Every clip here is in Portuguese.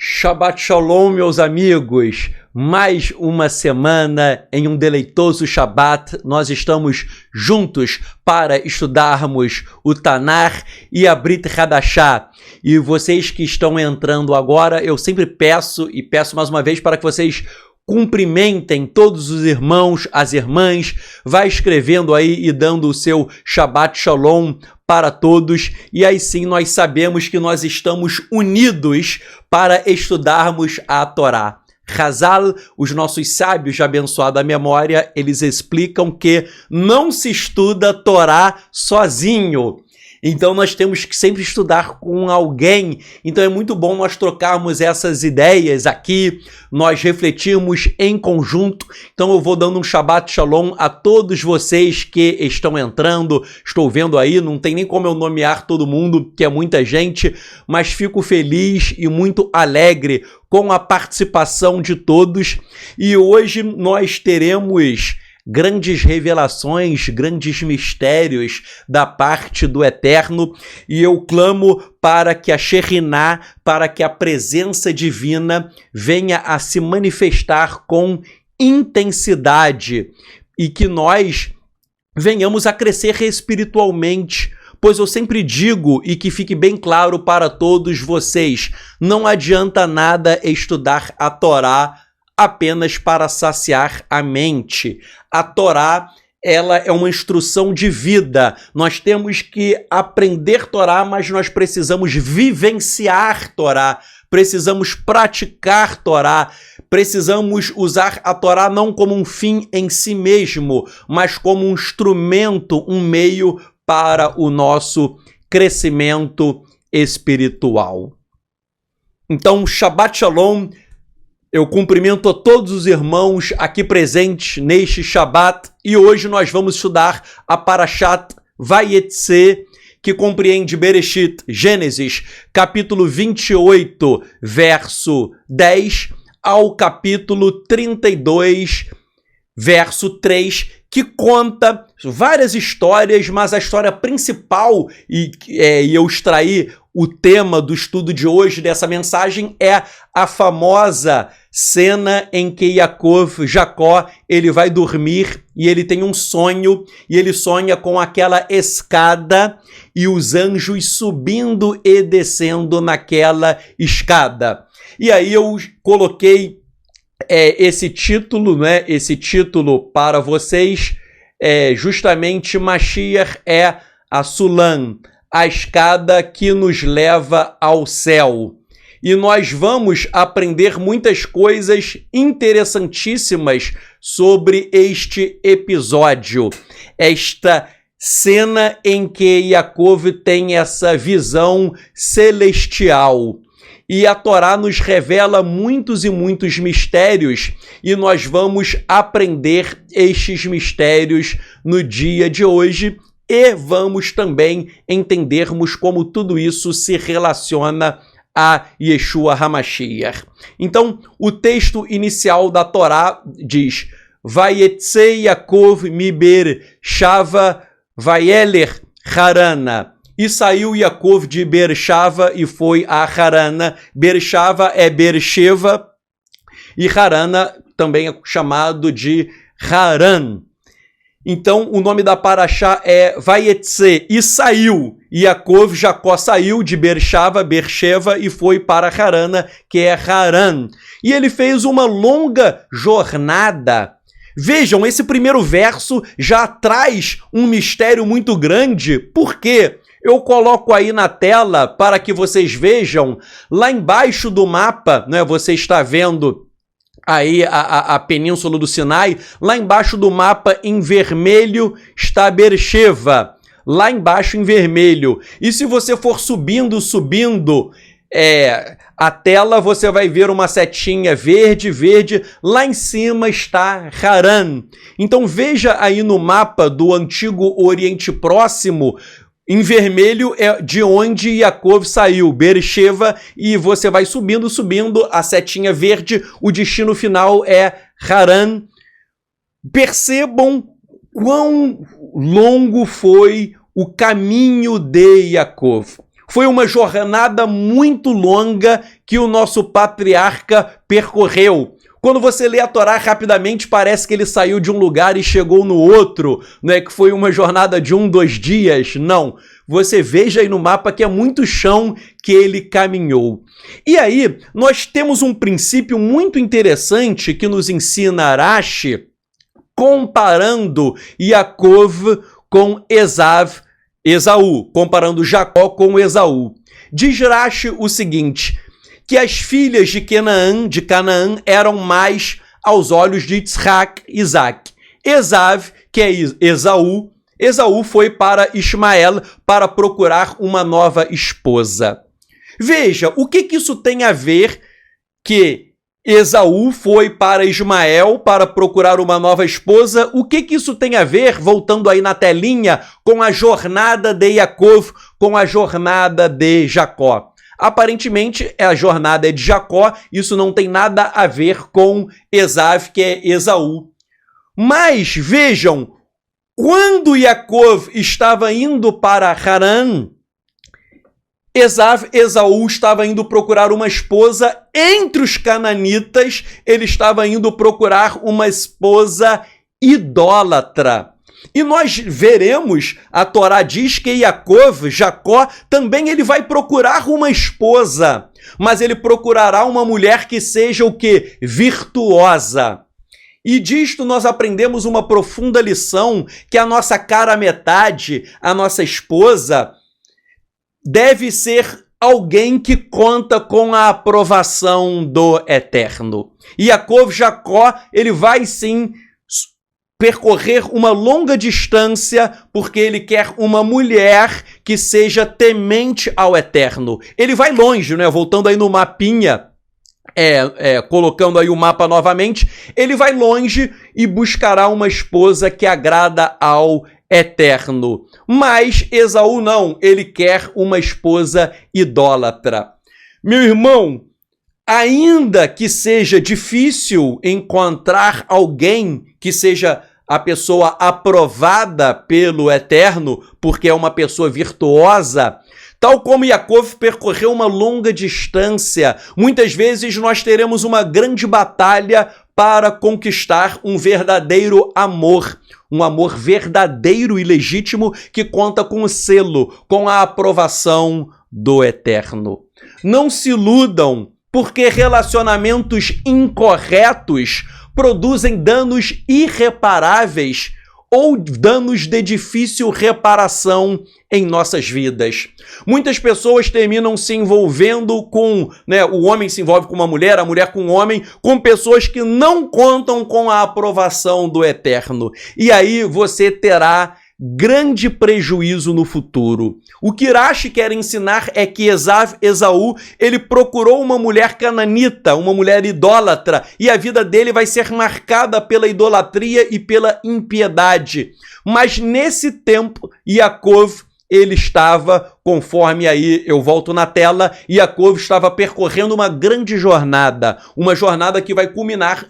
Shabbat Shalom, meus amigos. Mais uma semana em um deleitoso Shabbat. Nós estamos juntos para estudarmos o Tanar e a Brit Hadashah. E vocês que estão entrando agora, eu sempre peço mais uma vez para que vocês cumprimentem todos os irmãos, as irmãs, vai escrevendo aí e dando o seu Shabbat Shalom para todos, e aí sim nós sabemos que nós estamos unidos para estudarmos a Torá. Hazal, os nossos sábios de abençoada memória, eles explicam que não se estuda Torá sozinho. Então nós temos que sempre estudar com alguém. Então é muito bom nós trocarmos essas ideias aqui, nós refletirmos em conjunto. Então eu vou dando um Shabbat Shalom a todos vocês que estão entrando. Estou vendo aí, não tem nem como eu nomear todo mundo, que é muita gente, mas fico feliz e muito alegre com a participação de todos. E hoje nós teremos grandes revelações, grandes mistérios da parte do Eterno, e eu clamo para que a Shekhinah, para que a presença divina venha a se manifestar com intensidade e que nós venhamos a crescer espiritualmente. Pois eu sempre digo, e que fique bem claro para todos vocês, não adianta nada estudar a Torá apenas para saciar a mente. A Torá, ela é uma instrução de vida. Nós temos que aprender Torá, mas nós precisamos vivenciar Torá, precisamos praticar Torá, precisamos usar a Torá não como um fim em si mesmo, mas como um instrumento, um meio para o nosso crescimento espiritual. Então, Shabbat Shalom. Eu cumprimento a todos os irmãos aqui presentes neste Shabbat, e hoje nós vamos estudar a Parashat Vayetze, que compreende Bereshit, Gênesis, capítulo 28, verso 10, ao capítulo 32, verso 3, que conta várias histórias, mas a história principal, e eu extraí o tema do estudo de hoje, dessa mensagem, é a famosa cena em que Jacó, ele vai dormir e ele tem um sonho, e ele sonha com aquela escada e os anjos subindo e descendo naquela escada. E aí eu coloquei esse título, né? Esse título para vocês, justamente Mashiach é a Sulam, a escada que nos leva ao céu. E nós vamos aprender muitas coisas interessantíssimas sobre este episódio. Esta cena em que Yaakov tem essa visão celestial. E a Torá nos revela muitos e muitos mistérios, e nós vamos aprender estes mistérios no dia de hoje, e vamos também entendermos como tudo isso se relaciona a Yeshua HaMashiach. Então, o texto inicial da Torá diz: Vayetze Yaakov mi Beer-shava vayeler Harana. E saiu Yaakov de Beer-shava e foi a Harana. Beer-shava é Beer-sheva, e Harana também é chamado de Haran. Então, o nome da Parashá é Vayetze, e saiu. Jacó saiu de Beersheva, e foi para Harana, que é Haran. E ele fez uma longa jornada. Vejam, esse primeiro verso já traz um mistério muito grande. Por quê? Eu coloco aí na tela para que vocês vejam. Lá embaixo do mapa, né, você está vendo aí a península do Sinai. Lá embaixo do mapa, em vermelho, está Beersheva. Lá embaixo, em vermelho. E se você for subindo a tela, você vai ver uma setinha verde. Lá em cima está Haran. Então veja aí no mapa do antigo Oriente Próximo, em vermelho é de onde Yaakov saiu, Beersheva, e você vai subindo, a setinha verde, o destino final é Haran. Percebam quão longo foi o caminho de Yaakov. Foi uma jornada muito longa que o nosso patriarca percorreu. Quando você lê a Torá rapidamente, parece que ele saiu de um lugar e chegou no outro, não é que foi uma jornada de 2 dias, não. Você veja aí no mapa que é muito chão que ele caminhou. E aí, nós temos um princípio muito interessante que nos ensina Rashi, comparando Yaakov com Esaú, comparando Jacó com Esaú. Diz Rashi o seguinte, que as filhas de Canaã eram mais aos olhos de Isaac. Esav, que é Esaú foi para Ismael para procurar uma nova esposa. Veja, o que isso tem a ver que Esaú foi para Ismael para procurar uma nova esposa? O que isso tem a ver, voltando aí na telinha, com a jornada de Yaakov, com a jornada de Jacó? Aparentemente, a jornada é de Jacó, isso não tem nada a ver com Esav, que é Esaú. Mas, vejam, quando Yaakov estava indo para Harã, Esaú estava indo procurar uma esposa entre os cananitas, ele estava indo procurar uma esposa idólatra. E nós veremos, a Torá diz que Jacó, também ele vai procurar uma esposa, mas ele procurará uma mulher que seja o quê? Virtuosa. E disto nós aprendemos uma profunda lição, que a nossa cara metade, a nossa esposa, deve ser alguém que conta com a aprovação do Eterno. E Jacó, ele vai sim percorrer uma longa distância porque ele quer uma mulher que seja temente ao Eterno. Ele vai longe, né? Voltando aí no mapinha, colocando aí o mapa novamente, ele vai longe e buscará uma esposa que agrada ao Eterno. Mas Esaú não, ele quer uma esposa idólatra. Meu irmão, ainda que seja difícil encontrar alguém que seja a pessoa aprovada pelo Eterno, porque é uma pessoa virtuosa, tal como Yaakov percorreu uma longa distância, muitas vezes nós teremos uma grande batalha para conquistar um verdadeiro amor, um amor verdadeiro e legítimo que conta com o selo, com a aprovação do Eterno. Não se iludam, porque relacionamentos incorretos produzem danos irreparáveis ou danos de difícil reparação em nossas vidas. Muitas pessoas terminam se envolvendo com, o homem se envolve com uma mulher, a mulher com um homem, com pessoas que não contam com a aprovação do Eterno. E aí você terá grande prejuízo no futuro. O que Rashi quer ensinar é que Esaú, ele procurou uma mulher cananita, uma mulher idólatra, e a vida dele vai ser marcada pela idolatria e pela impiedade. Mas nesse tempo, Yaakov, ele estava, conforme aí eu volto na tela, Yaakov estava percorrendo uma grande jornada, uma jornada que vai culminar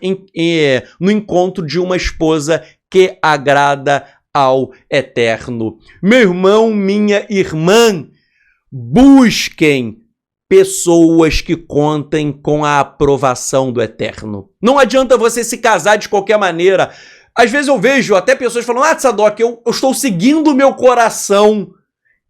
no encontro de uma esposa que agrada ao Eterno. Meu irmão, minha irmã, busquem pessoas que contem com a aprovação do Eterno. Não adianta você se casar de qualquer maneira. Às vezes eu vejo até pessoas falando, Tzadok, eu estou seguindo o meu coração.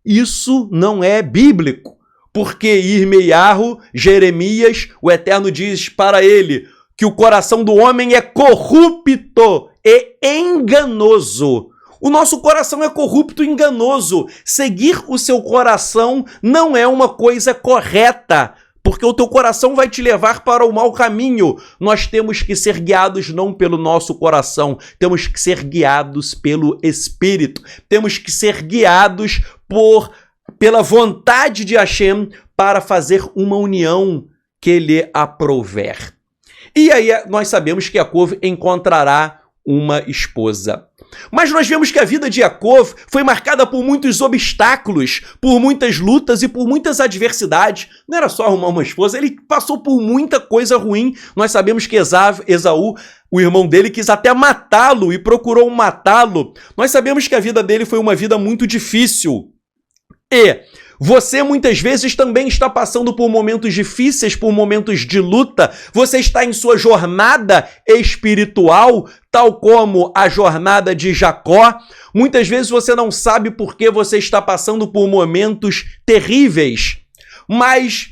Isso não é bíblico, porque Irmeiahu, Jeremias, o Eterno diz para ele que o coração do homem é corrupto e enganoso. O nosso coração é corrupto e enganoso. Seguir o seu coração não é uma coisa correta, porque o teu coração vai te levar para o mau caminho. Nós temos que ser guiados não pelo nosso coração, temos que ser guiados pelo Espírito. Temos que ser guiados pela vontade de Hashem para fazer uma união que lhe aprouver. E aí nós sabemos que Yaakov encontrará uma esposa. Mas nós vemos que a vida de Yaakov foi marcada por muitos obstáculos, por muitas lutas e por muitas adversidades. Não era só arrumar uma esposa, ele passou por muita coisa ruim. Nós sabemos que Esaú, o irmão dele, quis até matá-lo e procurou matá-lo. Nós sabemos que a vida dele foi uma vida muito difícil. E Você muitas vezes também está passando por momentos difíceis, por momentos de luta. Você está em sua jornada espiritual, tal como a jornada de Jacó. Muitas vezes você não sabe por que você está passando por momentos terríveis. Mas,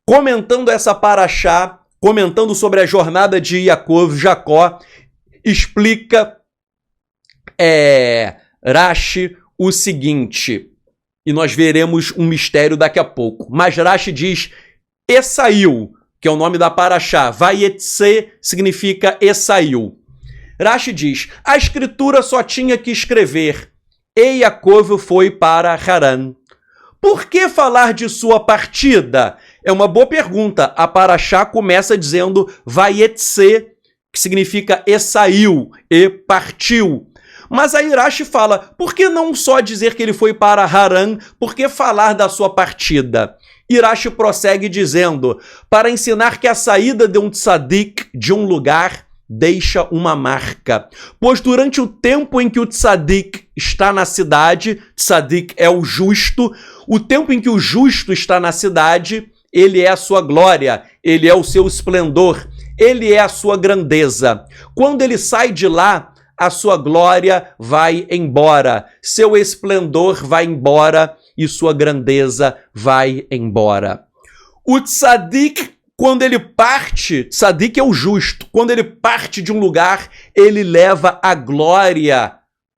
comentando essa paraxá, comentando sobre a jornada de Jacó, explica Rashi o seguinte... E nós veremos um mistério daqui a pouco. Mas Rashi diz, e saiu, que é o nome da paraxá. Vayetse significa e saiu. Rashi diz, a escritura só tinha que escrever, e Yaakov foi para Haran. Por que falar de sua partida? É uma boa pergunta. A paraxá começa dizendo Vayetse, que significa e saiu, e partiu. Mas aí Rashi fala, por que não só dizer que ele foi para Haran, por que falar da sua partida? E Rashi prossegue dizendo, para ensinar que a saída de um tzadik de um lugar deixa uma marca. Pois durante o tempo em que o tzadik está na cidade, tzadik é o justo, o tempo em que o justo está na cidade, ele é a sua glória, ele é o seu esplendor, ele é a sua grandeza. Quando ele sai de lá, a sua glória vai embora, seu esplendor vai embora e sua grandeza vai embora. O tzadik, quando ele parte, tzadik é o justo, quando ele parte de um lugar, ele leva a glória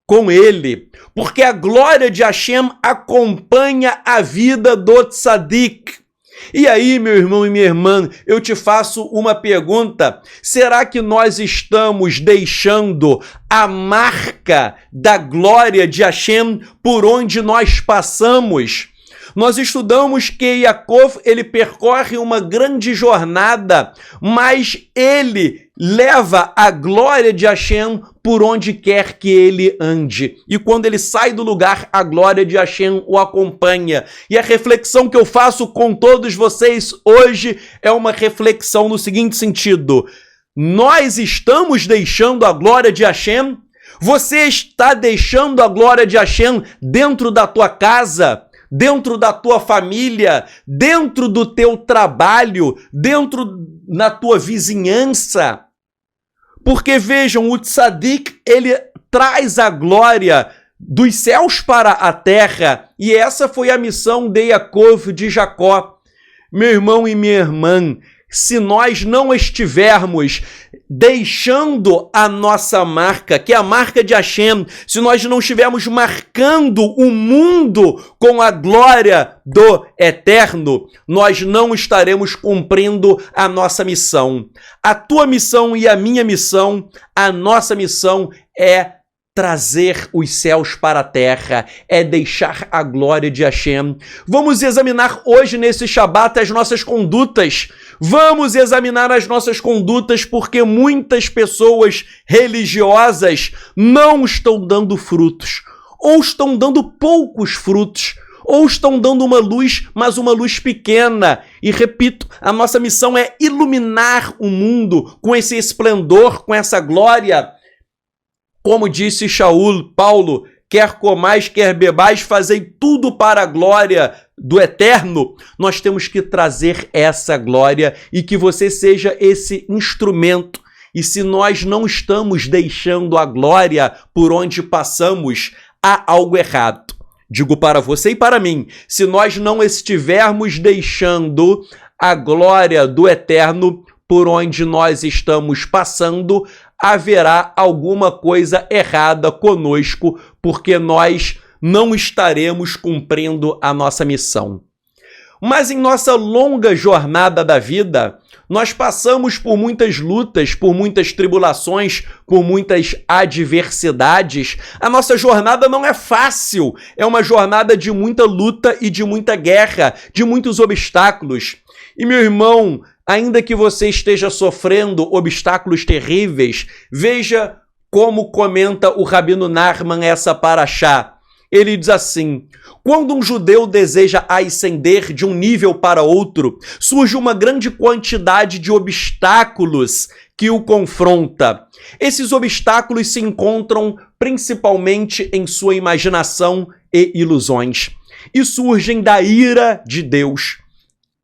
com ele, porque a glória de Hashem acompanha a vida do tzadik. E aí, meu irmão e minha irmã, eu te faço uma pergunta. Será que nós estamos deixando a marca da glória de Hashem por onde nós passamos? Nós estudamos que Yaakov, ele percorre uma grande jornada, mas ele leva a glória de Hashem por onde quer que ele ande. E quando ele sai do lugar, a glória de Hashem o acompanha. E a reflexão que eu faço com todos vocês hoje é uma reflexão no seguinte sentido. Nós estamos deixando a glória de Hashem? Você está deixando a glória de Hashem dentro da tua casa? Dentro da tua família, dentro do teu trabalho, dentro na tua vizinhança. Porque vejam, o tzadik, ele traz a glória dos céus para a terra, e essa foi a missão de Yaakov, de Jacó. Meu irmão e minha irmã, se nós não estivermos deixando a nossa marca, que é a marca de Hashem, se nós não estivermos marcando o mundo com a glória do Eterno, nós não estaremos cumprindo a nossa missão. A tua missão e a minha missão, a nossa missão é trazer os céus para a terra, é deixar a glória de Hashem. Vamos examinar hoje nesse Shabat as nossas condutas. Vamos examinar as nossas condutas porque muitas pessoas religiosas não estão dando frutos, ou estão dando poucos frutos, ou estão dando uma luz, mas uma luz pequena. E repito, a nossa missão é iluminar o mundo com esse esplendor, com essa glória. Como disse Shaul, Paulo, quer comais, quer bebais, fazei tudo para a glória do Eterno. Nós temos que trazer essa glória e que você seja esse instrumento. E se nós não estamos deixando a glória por onde passamos, há algo errado. Digo para você e para mim, se nós não estivermos deixando a glória do Eterno por onde nós estamos passando, haverá alguma coisa errada conosco, porque nós não estaremos cumprindo a nossa missão. Mas em nossa longa jornada da vida, nós passamos por muitas lutas, por muitas tribulações, por muitas adversidades. A nossa jornada não é fácil, é uma jornada de muita luta e de muita guerra, de muitos obstáculos. E meu irmão, ainda que você esteja sofrendo obstáculos terríveis, veja como comenta o Rabino Nachman essa paraxá. Ele diz assim, quando um judeu deseja ascender de um nível para outro, surge uma grande quantidade de obstáculos que o confronta. Esses obstáculos se encontram principalmente em sua imaginação e ilusões. e surgem da ira de Deus.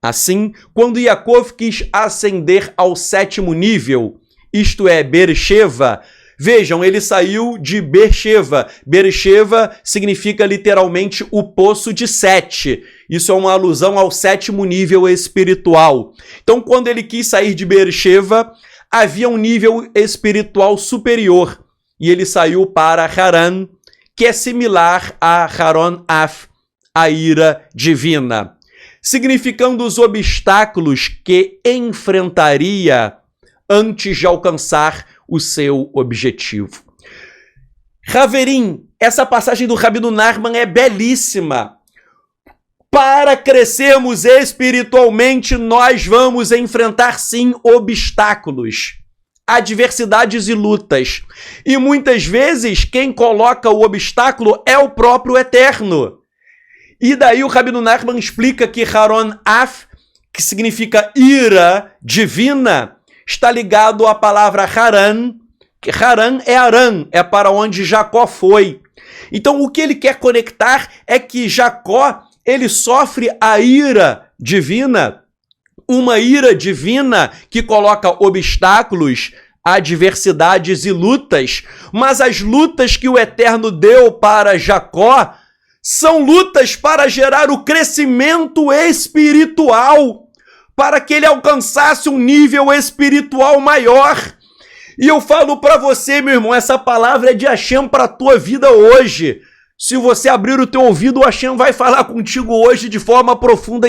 Assim, quando Yaakov quis ascender ao 7º nível, isto é, Beersheba, vejam, ele saiu de Beersheba. Beersheba significa literalmente o poço de Sete. Isso é uma alusão ao 7º nível espiritual. Então, quando ele quis sair de Beersheba, havia um nível espiritual superior. E ele saiu para Haran, que é similar a Haron-Af, a ira divina, significando os obstáculos que enfrentaria antes de alcançar o seu objetivo. Haverim, essa passagem do Rabino Nachman é belíssima. Para crescermos espiritualmente, nós vamos enfrentar, sim, obstáculos, adversidades e lutas. E muitas vezes, quem coloca o obstáculo é o próprio Eterno. E daí o Rabino Nachman explica que Haron-Af, que significa ira divina, está ligado à palavra Haran, que Haran é Aram, é para onde Jacó foi. Então o que ele quer conectar é que Jacó, ele sofre a ira divina, uma ira divina que coloca obstáculos, adversidades e lutas, mas as lutas que o Eterno deu para Jacó são lutas para gerar o crescimento espiritual, para que ele alcançasse um nível espiritual maior. E eu falo para você, meu irmão, essa palavra é de Hashem para a tua vida hoje. Se você abrir o teu ouvido, o Hashem vai falar contigo hoje de forma profunda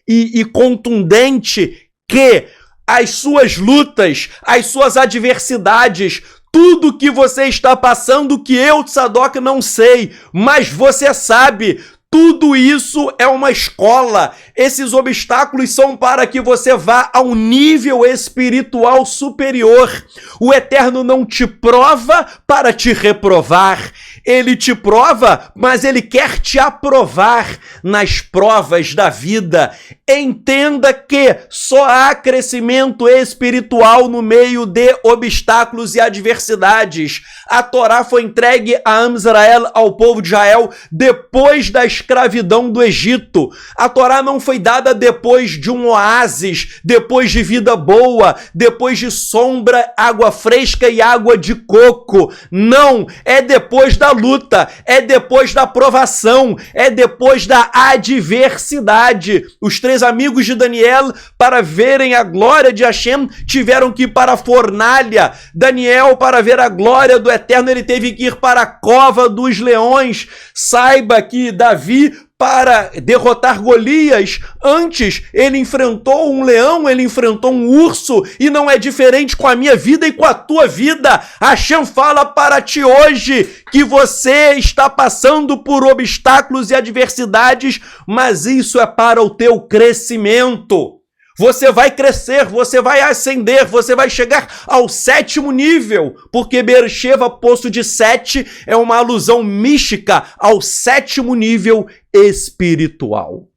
e contundente que as suas lutas, as suas adversidades, tudo que você está passando, que eu, Tzadok, não sei, mas você sabe, tudo isso é uma escola. Esses obstáculos são para que você vá a um nível espiritual superior. O Eterno não te prova para te reprovar. Ele te prova, mas ele quer te aprovar nas provas da vida. Entenda que só há crescimento espiritual no meio de obstáculos e adversidades. A Torá foi entregue a Israel, ao povo de Israel, depois da escravidão do Egito. A Torá não foi dada depois de um oásis, depois de vida boa, depois de sombra, água fresca e água de coco. Não, é depois da luta, é depois da provação, é depois da adversidade. Os 3 amigos de Daniel, para verem a glória de Hashem, tiveram que ir para a fornalha. Daniel, para ver a glória do Eterno, ele teve que ir para a cova dos leões. Saiba que Davi, para derrotar Golias, antes ele enfrentou um leão, ele enfrentou um urso, e não é diferente com a minha vida e com a tua vida. Hashem fala para ti hoje que você está passando por obstáculos e adversidades, mas isso é para o teu crescimento. Você vai crescer, você vai ascender, você vai chegar ao 7º nível, porque Beersheba, poço de 7, é uma alusão mística ao 7º nível espiritual.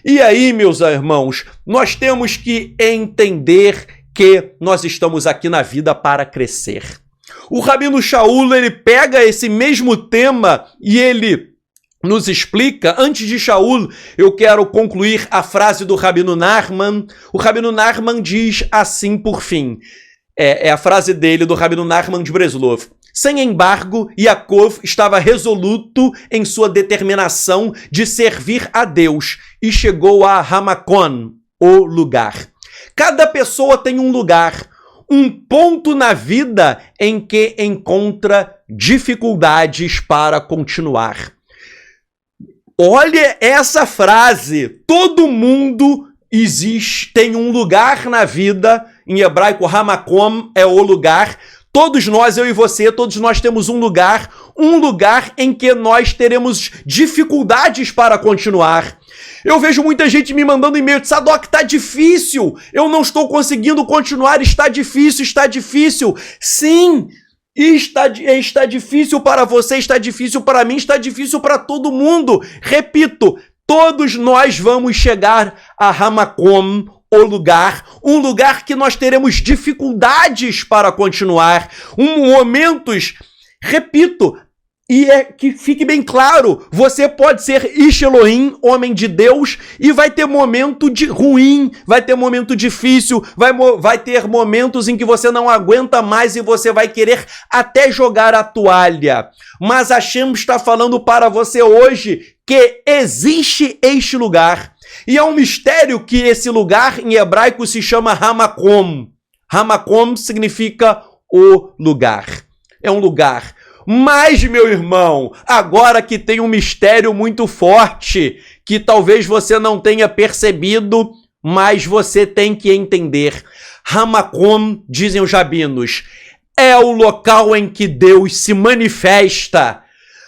E aí, meus irmãos, nós temos que entender que nós estamos aqui na vida para crescer. O Rabino Shaul, ele pega esse mesmo tema e ele nos explica. Antes de Shaul, eu quero concluir a frase do Rabino Nachman. O Rabino Nachman diz assim por fim, é a frase dele, do Rabino Nachman de Breslov: sem embargo, Yaakov estava resoluto em sua determinação de servir a Deus e chegou a Hamakon, o lugar. Cada pessoa tem um lugar, um ponto na vida em que encontra dificuldades para continuar. Olha essa frase, todo mundo tem um lugar na vida, em hebraico Hamakom é o lugar, todos nós, eu e você, todos nós temos um lugar em que nós teremos dificuldades para continuar. Eu vejo muita gente me mandando e-mail, Tzadok, tá difícil, eu não estou conseguindo continuar, está difícil. Sim, está difícil para você, está difícil para mim, está difícil para todo mundo. Repito, todos nós vamos chegar a Hamakom, um lugar que nós teremos dificuldades para continuar, momentos, repito, E é que fique bem claro, você pode ser Ish Elohim, homem de Deus, e vai ter momento ruim, vai ter momento difícil, vai ter momentos em que você não aguenta mais e você vai querer até jogar a toalha. Mas Hashem está falando para você hoje que existe este lugar. E é um mistério que esse lugar em hebraico se chama Hamakom. Hamakom significa o lugar. É um lugar. Mas, meu irmão, agora que tem um mistério muito forte, que talvez você não tenha percebido, mas você tem que entender. Hamakom, dizem os rabinos, é o local em que Deus se manifesta.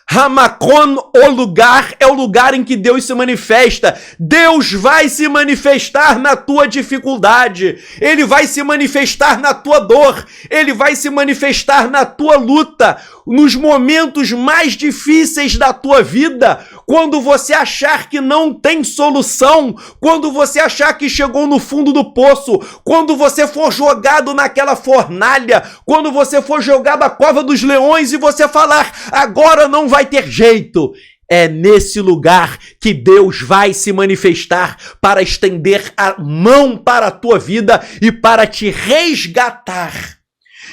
Hamakom, o lugar, é o lugar em que Deus se manifesta. Deus vai se manifestar na tua dificuldade. Ele vai se manifestar na tua dor. Ele vai se manifestar na tua luta. Nos momentos mais difíceis da tua vida, quando você achar que não tem solução, quando você achar que chegou no fundo do poço, quando você for jogado naquela fornalha, quando você for jogado à cova dos leões e você falar, agora não vai ter jeito. É nesse lugar que Deus vai se manifestar para estender a mão para a tua vida e para te resgatar.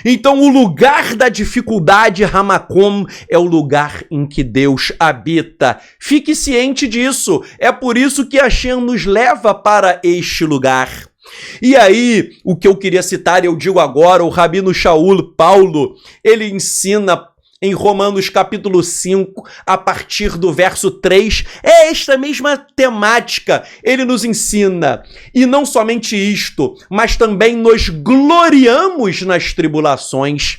Então, o lugar da dificuldade, Hamakom, é o lugar em que Deus habita. Fique ciente disso. É por isso que Hashem nos leva para este lugar. E aí, o que eu queria citar, eu digo agora, o Rabino Shaul Paulo, ele ensina em Romanos capítulo 5, a partir do verso 3, é esta mesma temática. Ele nos ensina, e não somente isto, mas também nos gloriamos nas tribulações.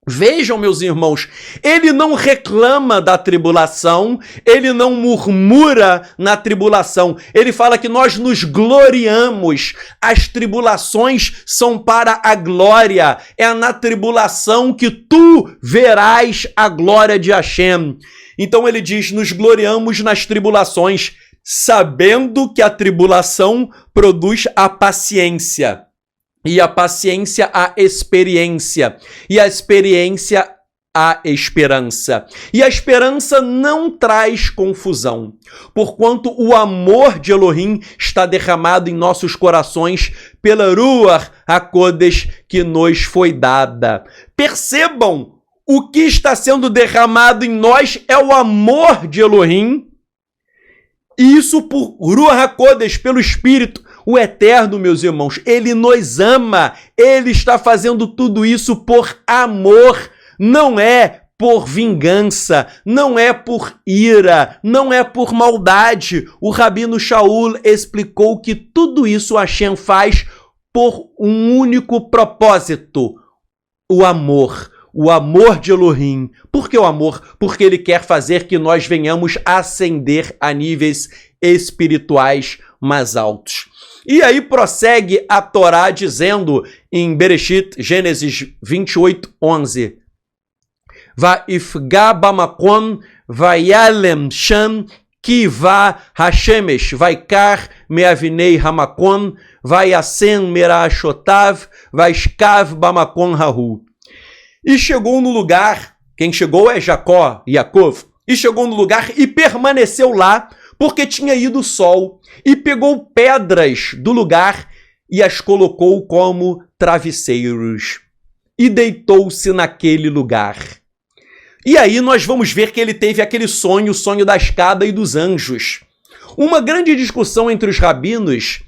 Vejam, meus irmãos, ele não reclama da tribulação, ele não murmura na tribulação, ele fala que nós nos gloriamos, as tribulações são para a glória, é na tribulação que tu verás a glória de Hashem. Então ele diz, nos gloriamos nas tribulações, sabendo que a tribulação produz a paciência. E a paciência, a experiência. E a experiência, a esperança. E a esperança não traz confusão, porquanto o amor de Elohim está derramado em nossos corações pela Ruach HaKodesh que nos foi dada. Percebam, o que está sendo derramado em nós é o amor de Elohim. E isso por Ruach HaKodesh, pelo Espírito. O Eterno, meus irmãos, Ele nos ama, Ele está fazendo tudo isso por amor, não é por vingança, não é por ira, não é por maldade. O Rabino Shaul explicou que tudo isso Hashem faz por um único propósito, o amor de Elohim. Por que o amor? Porque Ele quer fazer que nós venhamos ascender a níveis espirituais mais altos. E aí prossegue a Torá dizendo em Bereshit, Gênesis 28, 11. Vaifga bamakom vayalem sham kiva hashemesh vaikar meavinei hamakom vayasen merashotav vaishkav bamakom hahu. E chegou no lugar, quem chegou é Jacó, Yaakov, e chegou no lugar e permaneceu lá, porque tinha ido o sol, e pegou pedras do lugar e as colocou como travesseiros, e deitou-se naquele lugar. E aí nós vamos ver que ele teve aquele sonho, o sonho da escada e dos anjos. Uma grande discussão entre os rabinos,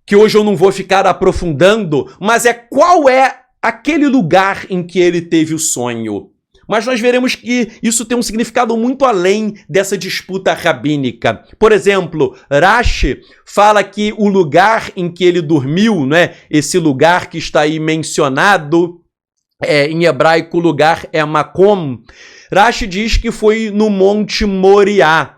que hoje eu não vou ficar aprofundando, mas é qual é aquele lugar em que ele teve o sonho. Mas nós veremos que isso tem um significado muito além dessa disputa rabínica. Por exemplo, Rashi fala que o lugar em que ele dormiu, né, esse lugar que está aí mencionado, em hebraico o lugar é Makom, Rashi diz que foi no Monte Moriá.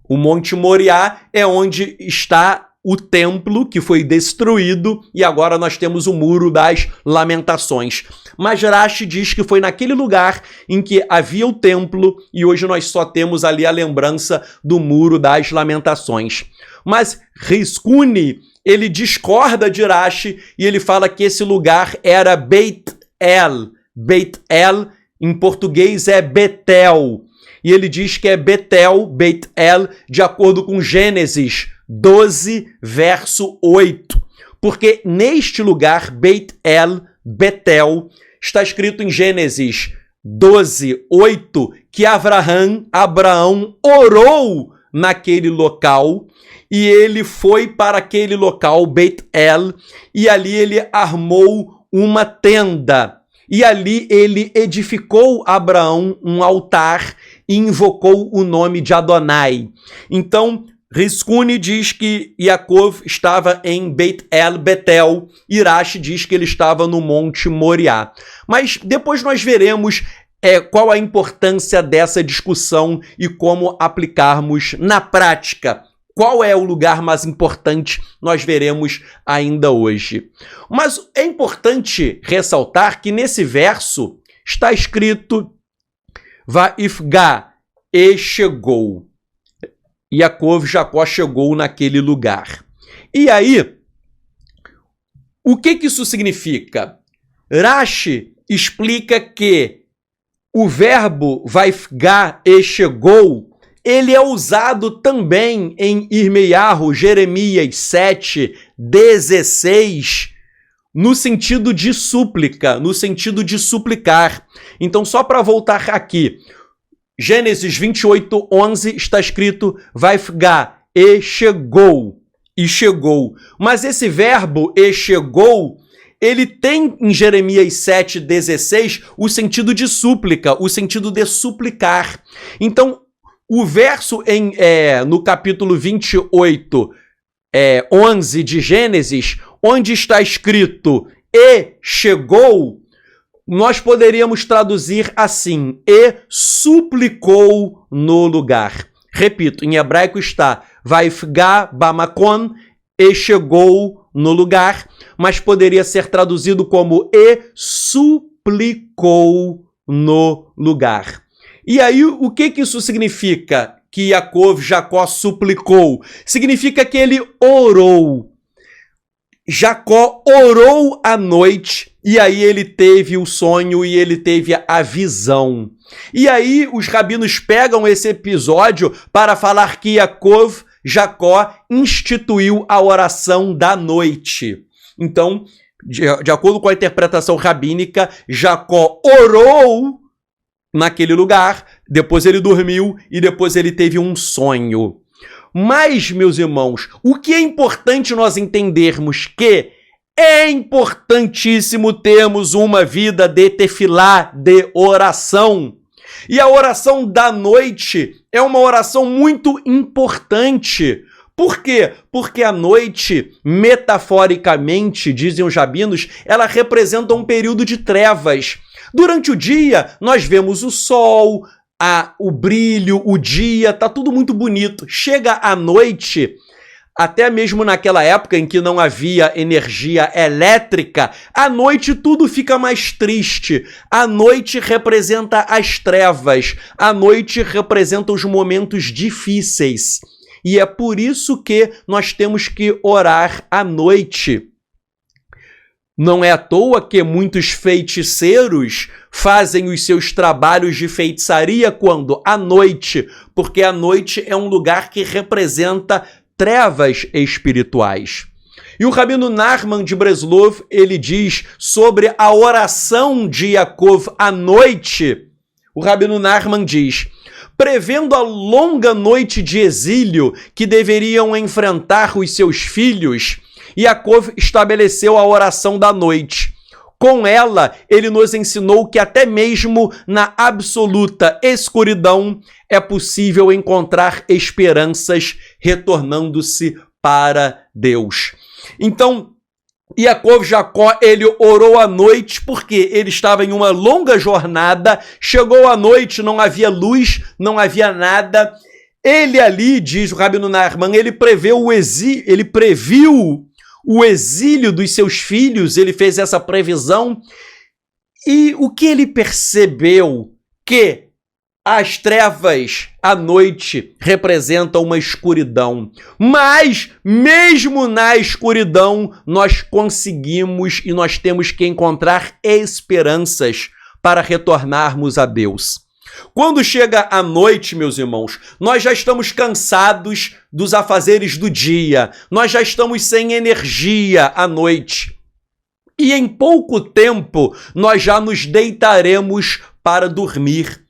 O Monte Moriá é onde está o templo que foi destruído e agora nós temos o Muro das Lamentações. Mas Rashi diz que foi naquele lugar em que havia o templo e hoje nós só temos ali a lembrança do Muro das Lamentações. Mas Rizkuni, ele discorda de Rashi e ele fala que esse lugar era Beit El. Beit El em português é Betel. E ele diz que é Betel, Beit-El, de acordo com Gênesis 12, verso 8. Porque neste lugar, Beit-El, Betel, está escrito em Gênesis 12, 8, que Abraão orou naquele local, e ele foi para aquele local, Beit-El, e ali ele armou uma tenda. E ali ele edificou Abraão um altar e invocou o nome de Adonai. Então, Riscuni diz que Yaakov estava em Beit-El, Betel, e Rashi diz que ele estava no Monte Moriá. Mas depois nós veremos qual a importância dessa discussão e como aplicarmos na prática. Qual é o lugar mais importante, nós veremos ainda hoje. Mas é importante ressaltar que nesse verso está escrito Vaifgá, e chegou. Yaakov, Jacó chegou naquele lugar. E aí, o que isso significa? Rashi explica que o verbo Vaifgá, e chegou, ele é usado também em Irmeiahu, Jeremias 7, 16, no sentido de súplica, no sentido de suplicar. Então, só para voltar aqui, Gênesis 28, 11 está escrito Vaifgá, e chegou, e chegou. Mas esse verbo, e chegou, ele tem em Jeremias 7, 16 o sentido de súplica, o sentido de suplicar. Então, o verso no capítulo 28, 11 de Gênesis, onde está escrito e chegou, nós poderíamos traduzir assim, e suplicou no lugar. Repito, em hebraico está Vaifgá bamakon, e chegou no lugar, mas poderia ser traduzido como e suplicou no lugar. E aí, o que isso significa? Que Yaakov, Jacó, suplicou. Significa que ele orou. Jacó orou à noite, e aí ele teve o sonho e ele teve a visão. E aí, os rabinos pegam esse episódio para falar que Yaakov, Jacó, instituiu a oração da noite. Então, de acordo com a interpretação rabínica, Jacó orou naquele lugar, depois ele dormiu e depois ele teve um sonho. Mas, meus irmãos, o que é importante nós entendermos que é importantíssimo termos uma vida de tefilá, de oração. E a oração da noite é uma oração muito importante. Por quê? Porque a noite, metaforicamente, dizem os rabinos, ela representa um período de trevas. Durante o dia, nós vemos o sol, o brilho, o dia, tá tudo muito bonito. Chega à noite, até mesmo naquela época em que não havia energia elétrica, à noite tudo fica mais triste. A noite representa as trevas, a noite representa os momentos difíceis. E é por isso que nós temos que orar à noite. Não é à toa que muitos feiticeiros fazem os seus trabalhos de feitiçaria quando? À noite, porque a noite é um lugar que representa trevas espirituais. E o rabino Nachman de Breslov, ele diz sobre a oração de Yaakov à noite. O rabino Nachman diz: prevendo a longa noite de exílio que deveriam enfrentar os seus filhos, Yaakov estabeleceu a oração da noite. Com ela, ele nos ensinou que até mesmo na absoluta escuridão é possível encontrar esperanças retornando-se para Deus. Então, Yaakov, Jacó, ele orou à noite porque ele estava em uma longa jornada, chegou à noite, não havia luz, não havia nada. Ele ali, diz o rabino Nachman, ele previu o exílio dos seus filhos, ele fez essa previsão. E o que ele percebeu? Que as trevas, a noite, representam uma escuridão. Mas, mesmo na escuridão, nós conseguimos e nós temos que encontrar esperanças para retornarmos a Deus. Quando chega a noite, meus irmãos, nós já estamos cansados dos afazeres do dia, nós já estamos sem energia à noite. E em pouco tempo nós já nos deitaremos para dormir.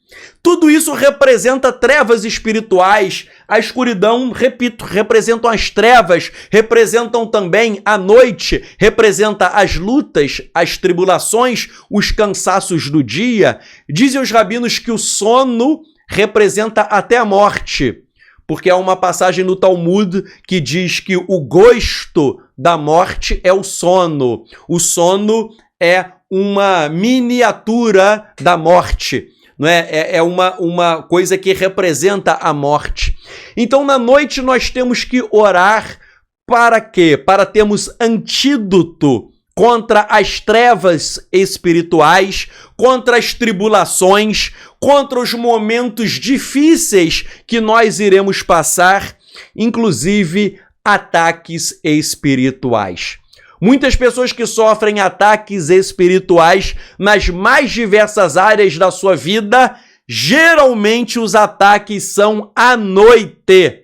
Tudo isso representa trevas espirituais. A escuridão, repito, representam as trevas, representam também a noite, representa as lutas, as tribulações, os cansaços do dia. Dizem os rabinos que o sono representa até a morte, porque há uma passagem no Talmud que diz que o gosto da morte é o sono. O sono é uma miniatura da morte. Não é? É uma coisa que representa a morte. Então, na noite, nós temos que orar para quê? Para termos antídoto contra as trevas espirituais, contra as tribulações, contra os momentos difíceis que nós iremos passar, inclusive ataques espirituais. Muitas pessoas que sofrem ataques espirituais nas mais diversas áreas da sua vida, geralmente os ataques são à noite.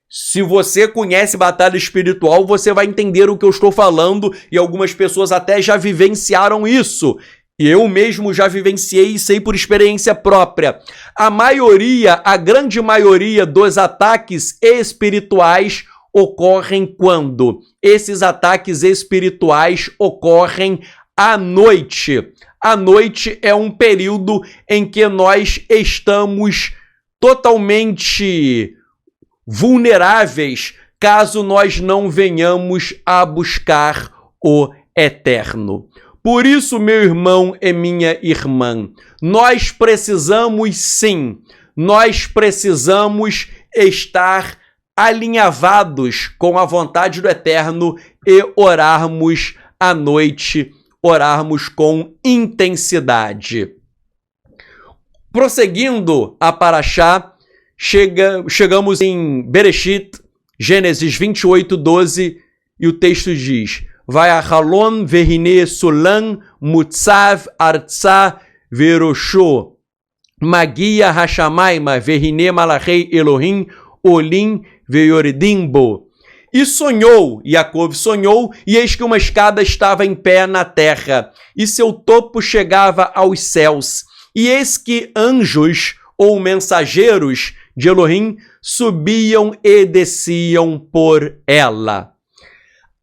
Se você conhece batalha espiritual, você vai entender o que eu estou falando e algumas pessoas até já vivenciaram isso. E eu mesmo já vivenciei e sei por experiência própria. A grande maioria dos ataques espirituais ocorrem quando? Esses ataques espirituais ocorrem à noite. A noite é um período em que nós estamos totalmente vulneráveis caso nós não venhamos a buscar o eterno. Por isso, meu irmão e minha irmã, nós precisamos estar alinhavados com a vontade do Eterno e orarmos à noite, orarmos com intensidade. Prosseguindo a Parashá, chegamos em Bereshit, Gênesis 28, 12, e o texto diz: Vai a Halon vehine sulam mutzav artsa verosho magia hashamayma vehine malachei Elohim olim veioridimbo. E sonhou, Yaakov sonhou, e eis que uma escada estava em pé na terra, e seu topo chegava aos céus. E eis que anjos ou mensageiros de Elohim subiam e desciam por ela.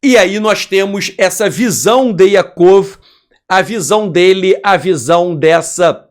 E aí nós temos essa visão de Yaakov, a visão dele, a visão dessa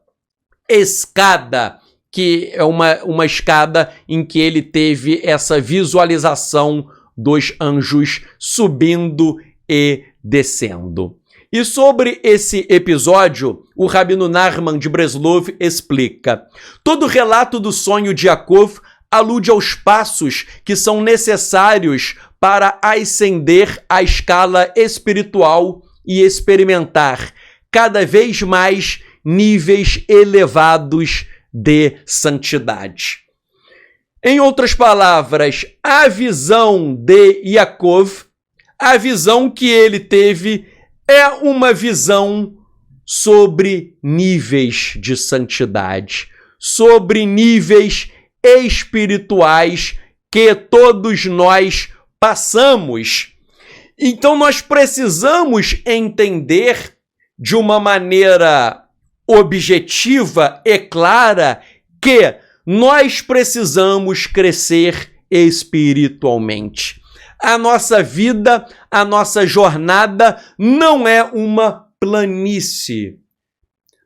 escada, que é uma escada em que ele teve essa visualização dos anjos subindo e descendo. E sobre esse episódio, o Rabino Nachman de Breslov explica: todo relato do sonho de Yaakov alude aos passos que são necessários para ascender a escala espiritual e experimentar cada vez mais níveis elevados de santidade. Em outras palavras, a visão de Yaakov, a visão que ele teve, é uma visão sobre níveis de santidade, sobre níveis espirituais que todos nós passamos. Então nós precisamos entender de uma maneira objetiva e clara que nós precisamos crescer espiritualmente. A nossa vida, a nossa jornada não é uma planície.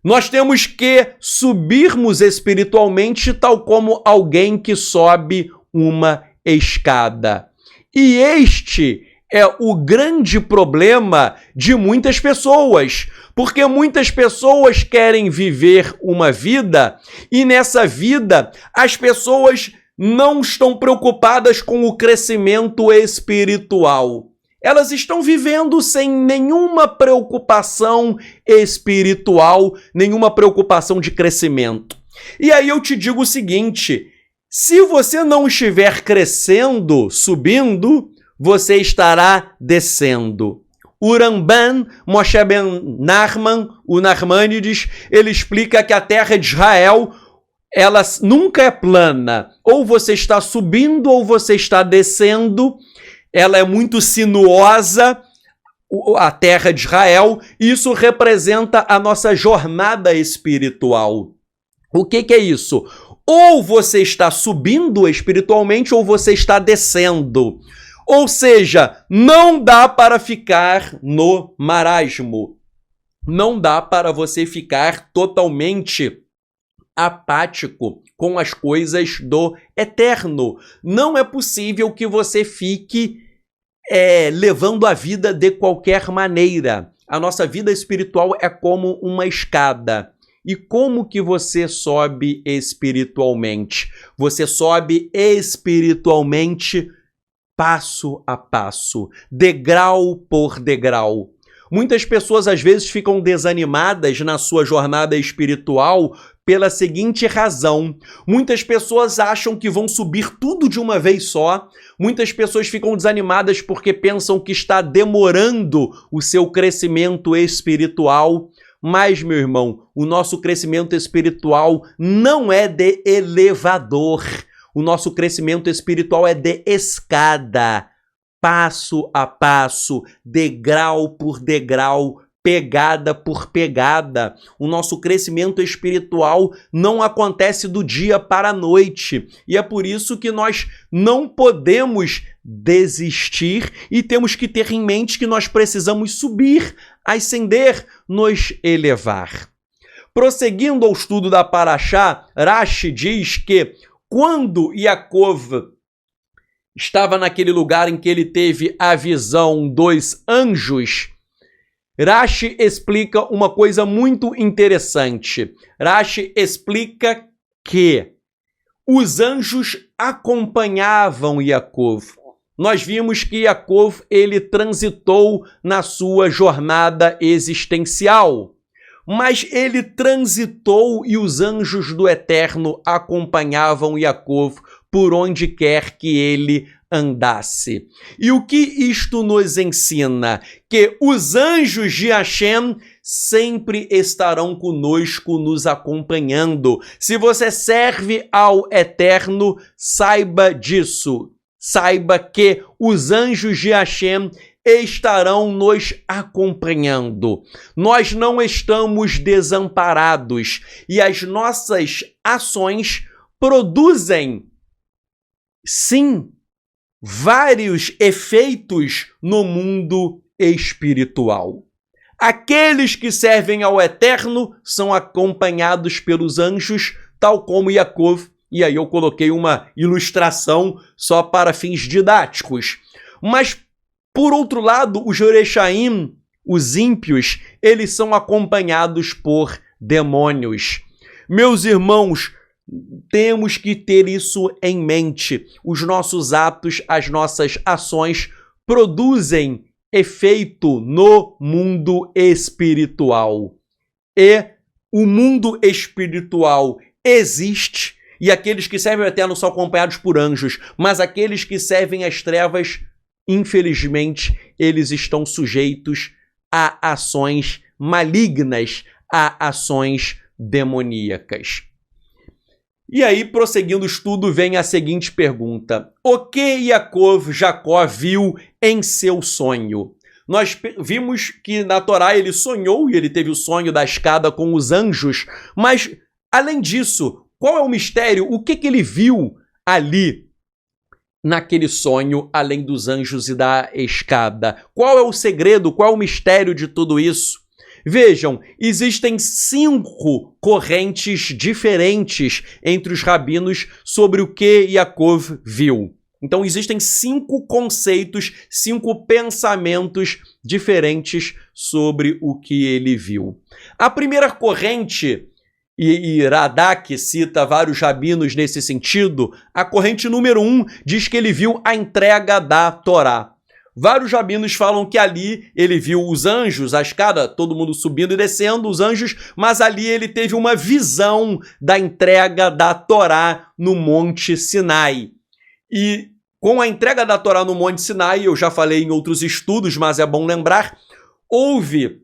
Nós temos que subirmos espiritualmente tal como alguém que sobe uma escada. E este é o grande problema de muitas pessoas, porque muitas pessoas querem viver uma vida e nessa vida as pessoas não estão preocupadas com o crescimento espiritual. Elas estão vivendo sem nenhuma preocupação espiritual, nenhuma preocupação de crescimento. E aí eu te digo o seguinte: se você não estiver crescendo, subindo, você estará descendo. O Ramban, Moshe ben Nachman, o Nachmanides, ele explica que a terra de Israel, ela nunca é plana. Ou você está subindo ou você está descendo. Ela é muito sinuosa, a terra de Israel. Isso representa a nossa jornada espiritual. O que é isso? Ou você está subindo espiritualmente ou você está descendo. Ou seja, não dá para ficar no marasmo. Não dá para você ficar totalmente apático com as coisas do eterno. Não é possível que você fique levando a vida de qualquer maneira. A nossa vida espiritual é como uma escada. E como que você sobe espiritualmente? Você sobe espiritualmente passo a passo, degrau por degrau. Muitas pessoas às vezes ficam desanimadas na sua jornada espiritual pela seguinte razão. Muitas pessoas acham que vão subir tudo de uma vez só. Muitas pessoas ficam desanimadas porque pensam que está demorando o seu crescimento espiritual. Mas, meu irmão, o nosso crescimento espiritual não é de elevador. O nosso crescimento espiritual é de escada, passo a passo, degrau por degrau, pegada por pegada. O nosso crescimento espiritual não acontece do dia para a noite. E é por isso que nós não podemos desistir e temos que ter em mente que nós precisamos subir, ascender, nos elevar. Prosseguindo ao estudo da Parashá, Rashi diz que quando Yaakov estava naquele lugar em que ele teve a visão dos anjos, Rashi explica uma coisa muito interessante. Rashi explica que os anjos acompanhavam Yaakov. Nós vimos que Yaakov, ele transitou na sua jornada existencial. Mas ele transitou e os anjos do Eterno acompanhavam Yaakov por onde quer que ele andasse. E o que isto nos ensina? Que os anjos de Hashem sempre estarão conosco, nos acompanhando. Se você serve ao Eterno, saiba disso. Saiba que os anjos de Hashem estarão nos acompanhando. Nós não estamos desamparados e as nossas ações produzem, sim, vários efeitos no mundo espiritual. Aqueles que servem ao Eterno são acompanhados pelos anjos, tal como Yaakov. E aí eu coloquei uma ilustração só para fins didáticos. Mas, por outro lado, os Orechaim, os ímpios, eles são acompanhados por demônios. Meus irmãos, temos que ter isso em mente. Os nossos atos, as nossas ações produzem efeito no mundo espiritual. E o mundo espiritual existe e aqueles que servem ao Eterno são acompanhados por anjos, mas aqueles que servem às trevas, infelizmente, eles estão sujeitos a ações malignas, a ações demoníacas. E aí, prosseguindo o estudo, vem a seguinte pergunta. O que Jacó viu em seu sonho? Nós vimos que na Torá ele sonhou e ele teve o sonho da escada com os anjos, mas, além disso, qual é o mistério? O que ele viu ali naquele sonho, além dos anjos e da escada? Qual é o segredo? Qual é o mistério de tudo isso? Vejam, existem 5 correntes diferentes entre os rabinos sobre o que Yaakov viu. Então existem 5 conceitos, 5 pensamentos diferentes sobre o que ele viu. A primeira corrente, e Radak cita vários rabinos nesse sentido, a corrente número 1 diz que ele viu a entrega da Torá. Vários rabinos falam que ali ele viu os anjos, a escada, todo mundo subindo e descendo, os anjos, mas ali ele teve uma visão da entrega da Torá no Monte Sinai. E com a entrega da Torá no Monte Sinai, eu já falei em outros estudos, mas é bom lembrar, houve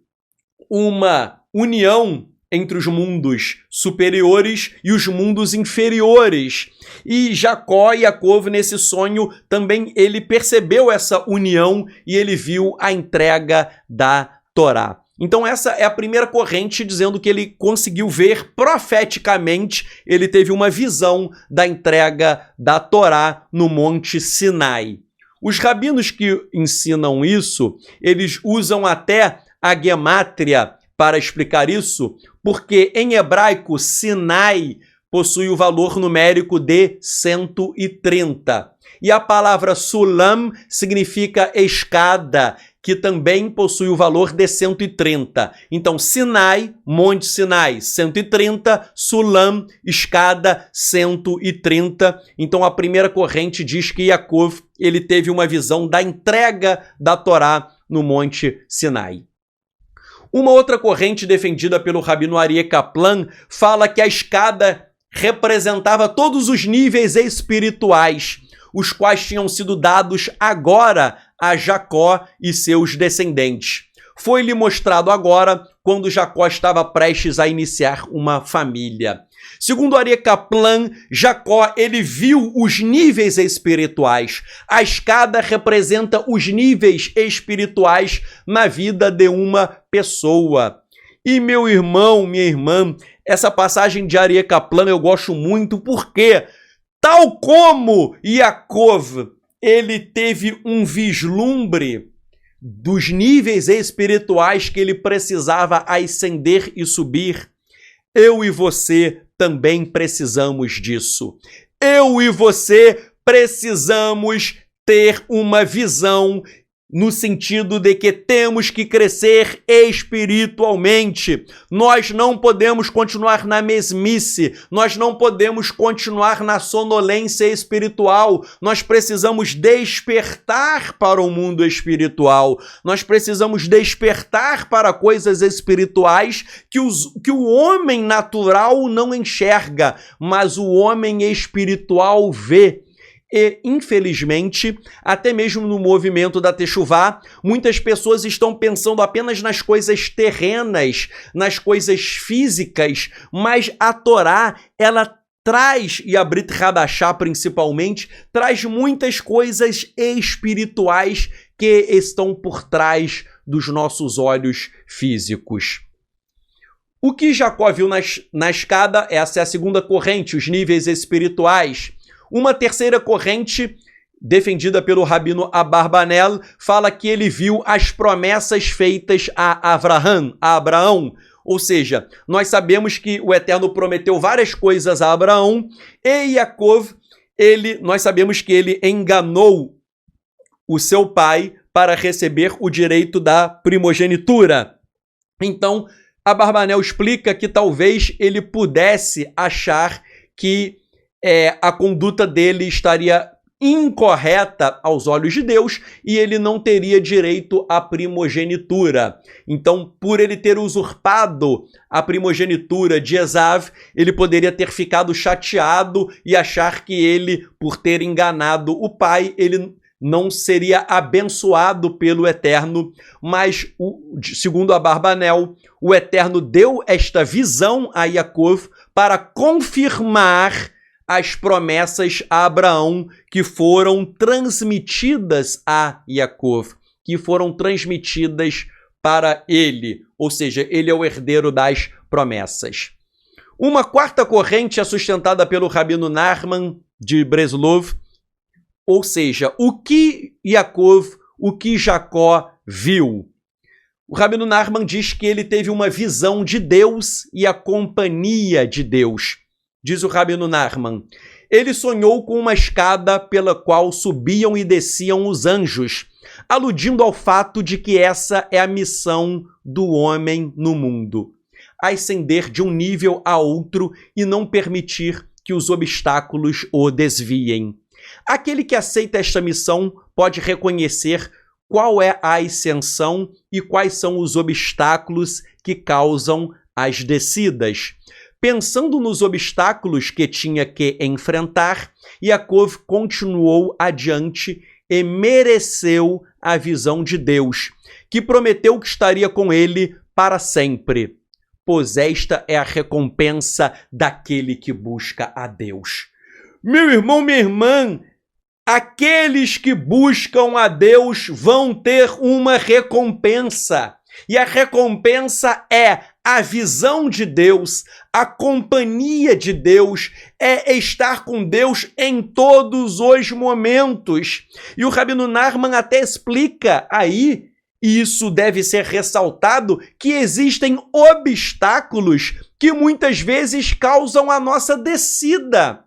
uma união entre os mundos superiores e os mundos inferiores. E Jacó e Yaakov, nesse sonho, também ele percebeu essa união e ele viu a entrega da Torá. Então essa é a primeira corrente dizendo que ele conseguiu ver profeticamente, ele teve uma visão da entrega da Torá no Monte Sinai. Os rabinos que ensinam isso, eles usam até a gemátria para explicar isso, porque em hebraico Sinai possui o valor numérico de 130. E a palavra sulam significa escada, que também possui o valor de 130. Então, Sinai, Monte Sinai, 130, Sulam, escada, 130. Então, a primeira corrente diz que Yaakov, ele teve uma visão da entrega da Torá no Monte Sinai. Uma outra corrente defendida pelo rabino Aryeh Kaplan fala que a escada representava todos os níveis espirituais, os quais tinham sido dados agora a Jacó e seus descendentes. Foi-lhe mostrado agora quando Jacó estava prestes a iniciar uma família. Segundo Aryeh Kaplan, Jacó ele viu os níveis espirituais. A escada representa os níveis espirituais na vida de uma pessoa. E meu irmão, minha irmã, essa passagem de Aryeh Kaplan eu gosto muito porque, tal como Yaakov, ele teve um vislumbre dos níveis espirituais que ele precisava ascender e subir, eu e você também precisamos disso. Eu e você precisamos ter uma visão no sentido de que temos que crescer espiritualmente. Nós não podemos continuar na mesmice, nós não podemos continuar na sonolência espiritual, nós precisamos despertar para o mundo espiritual, nós precisamos despertar para coisas espirituais que o homem natural não enxerga, mas o homem espiritual vê. E, infelizmente, até mesmo no movimento da Techuvá, muitas pessoas estão pensando apenas nas coisas terrenas, nas coisas físicas, mas a Torá, ela traz, e a Brit Hadashah principalmente, traz muitas coisas espirituais que estão por trás dos nossos olhos físicos. O que Jacó viu na escada, essa é a segunda corrente, os níveis espirituais. Uma terceira corrente, defendida pelo rabino Abarbanel, fala que ele viu as promessas feitas a Abraão. Ou seja, nós sabemos que o Eterno prometeu várias coisas a Abraão e Yaakov, nós sabemos que ele enganou o seu pai para receber o direito da primogenitura. Então, Abarbanel explica que talvez ele pudesse achar que a conduta dele estaria incorreta aos olhos de Deus e ele não teria direito à primogenitura. Então, por ele ter usurpado a primogenitura de Esav, ele poderia ter ficado chateado e achar que ele, por ter enganado o pai, ele não seria abençoado pelo Eterno, mas, segundo Abarbanel, o Eterno deu esta visão a Yaakov para confirmar as promessas a Abraão que foram transmitidas a Yaakov, que foram transmitidas para ele, ou seja, ele é o herdeiro das promessas. Uma quarta corrente é sustentada pelo rabino Nachman de Breslov, ou seja, o que Yaakov, o que Jacó viu. O rabino Nachman diz que ele teve uma visão de Deus e a companhia de Deus. Diz o rabino Nachman, ele sonhou com uma escada pela qual subiam e desciam os anjos, aludindo ao fato de que essa é a missão do homem no mundo, ascender de um nível a outro e não permitir que os obstáculos o desviem. Aquele que aceita esta missão pode reconhecer qual é a ascensão e quais são os obstáculos que causam as descidas. Pensando nos obstáculos que tinha que enfrentar, Yaakov continuou adiante e mereceu a visão de Deus. que prometeu que estaria com ele para sempre. Pois esta é a recompensa daquele que busca a Deus. Meu irmão, minha irmã, aqueles que buscam a Deus vão ter uma recompensa. E a recompensa é a visão de Deus, a companhia de Deus, é estar com Deus em todos os momentos. E o Rabino Nachman até explica aí, e isso deve ser ressaltado, que existem obstáculos que muitas vezes causam a nossa descida.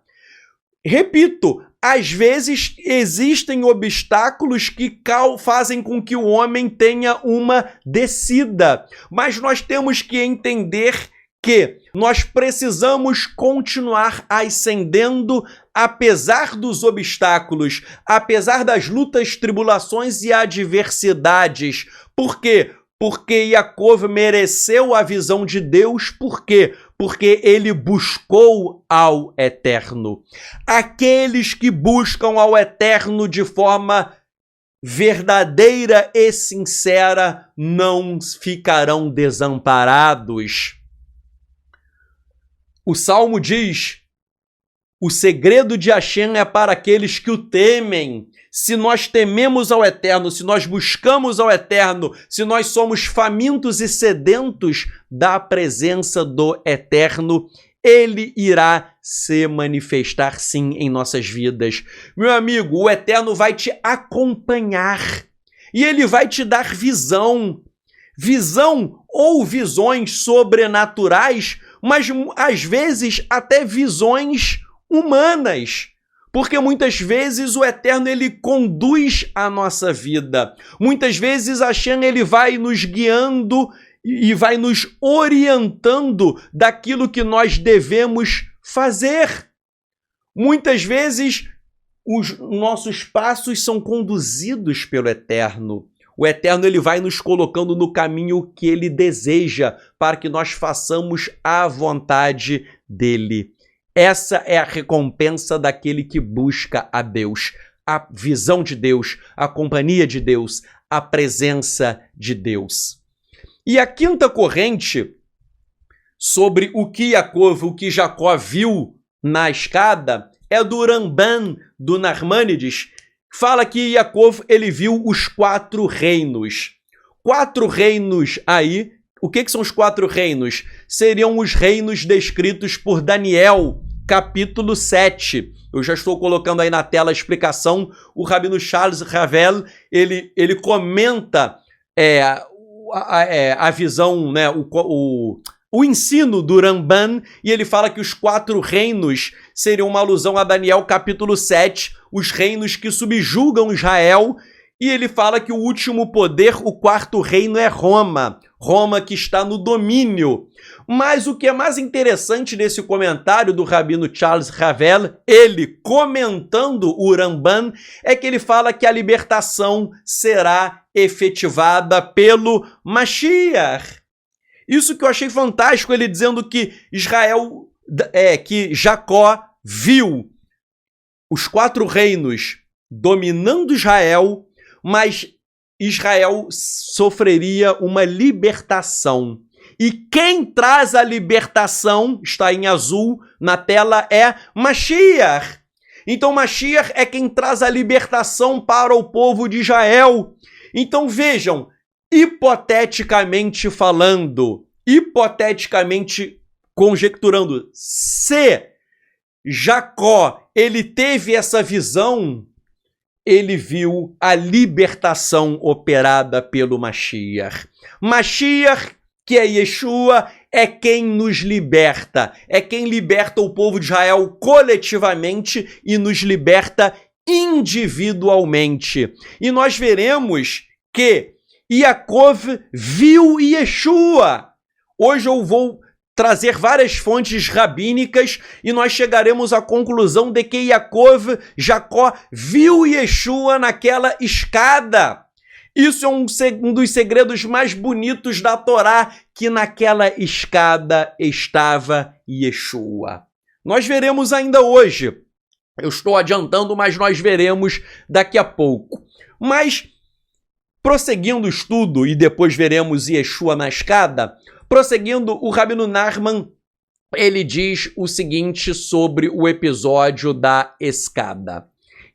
Repito, às vezes existem obstáculos que fazem com que o homem tenha uma descida, mas nós temos que entender que nós precisamos continuar ascendendo apesar dos obstáculos, apesar das lutas, tribulações e adversidades. Por quê? Porque Yaakov mereceu a visão de Deus. Por quê? Porque ele buscou ao Eterno. Aqueles que buscam ao Eterno de forma verdadeira e sincera não ficarão desamparados. O Salmo diz: o segredo de Hashem é para aqueles que o temem. Se nós tememos ao Eterno, se nós buscamos ao Eterno, se nós somos famintos e sedentos da presença do Eterno, Ele irá se manifestar sim em nossas vidas. Meu amigo, o Eterno vai te acompanhar e Ele vai te dar visão. Visão ou visões sobrenaturais, mas às vezes até visões humanas. Porque muitas vezes o Eterno, ele conduz a nossa vida. Muitas vezes Hashem, ele vai nos guiando e vai nos orientando daquilo que nós devemos fazer. Muitas vezes os nossos passos são conduzidos pelo Eterno. O Eterno, ele vai nos colocando no caminho que ele deseja para que nós façamos a vontade dele. Essa é a recompensa daquele que busca a Deus, a visão de Deus, a companhia de Deus, a presença de Deus. E a quinta corrente sobre o que Jacó viu na escada é do Ramban, do Narmânides, que fala que Yaakov, ele viu os 4 reinos. 4 reinos aí. O que são os 4 reinos? Seriam os reinos descritos por Daniel, capítulo 7. Eu já estou colocando aí na tela a explicação. O Rabino Charles Ravel, ele comenta a visão, né, o ensino do Ramban, e ele fala que os 4 reinos seriam uma alusão a Daniel, capítulo 7, os reinos que subjugam Israel. E ele fala que o último poder, o 4º reino, é Roma. Roma que está no domínio. Mas o que é mais interessante nesse comentário do Rabino Charles Ravel, ele comentando o Ramban, é que ele fala que a libertação será efetivada pelo Mashiach. Isso que eu achei fantástico, ele dizendo que que Jacó viu os 4 reinos dominando Israel, mas Israel sofreria uma libertação. E quem traz a libertação, está em azul na tela, é Mashiach. Então Mashiach é quem traz a libertação para o povo de Israel. Então vejam, hipoteticamente falando, hipoteticamente conjecturando, se Jacó, ele teve essa visão, ele viu a libertação operada pelo Mashiach. Mashiach, que é Yeshua, é quem nos liberta. É quem liberta o povo de Israel coletivamente e nos liberta individualmente. E nós veremos que Yaakov viu Yeshua. Hoje eu vou trazer várias fontes rabínicas e nós chegaremos à conclusão de que Jacó viu Yeshua naquela escada. Isso é um dos segredos mais bonitos da Torá, que naquela escada estava Yeshua. Nós veremos ainda hoje. Eu estou adiantando, mas nós veremos daqui a pouco. Mas Prosseguindo o estudo, e depois veremos Yeshua na escada, prosseguindo, o Rabino Nachman, ele diz o seguinte sobre o episódio da escada.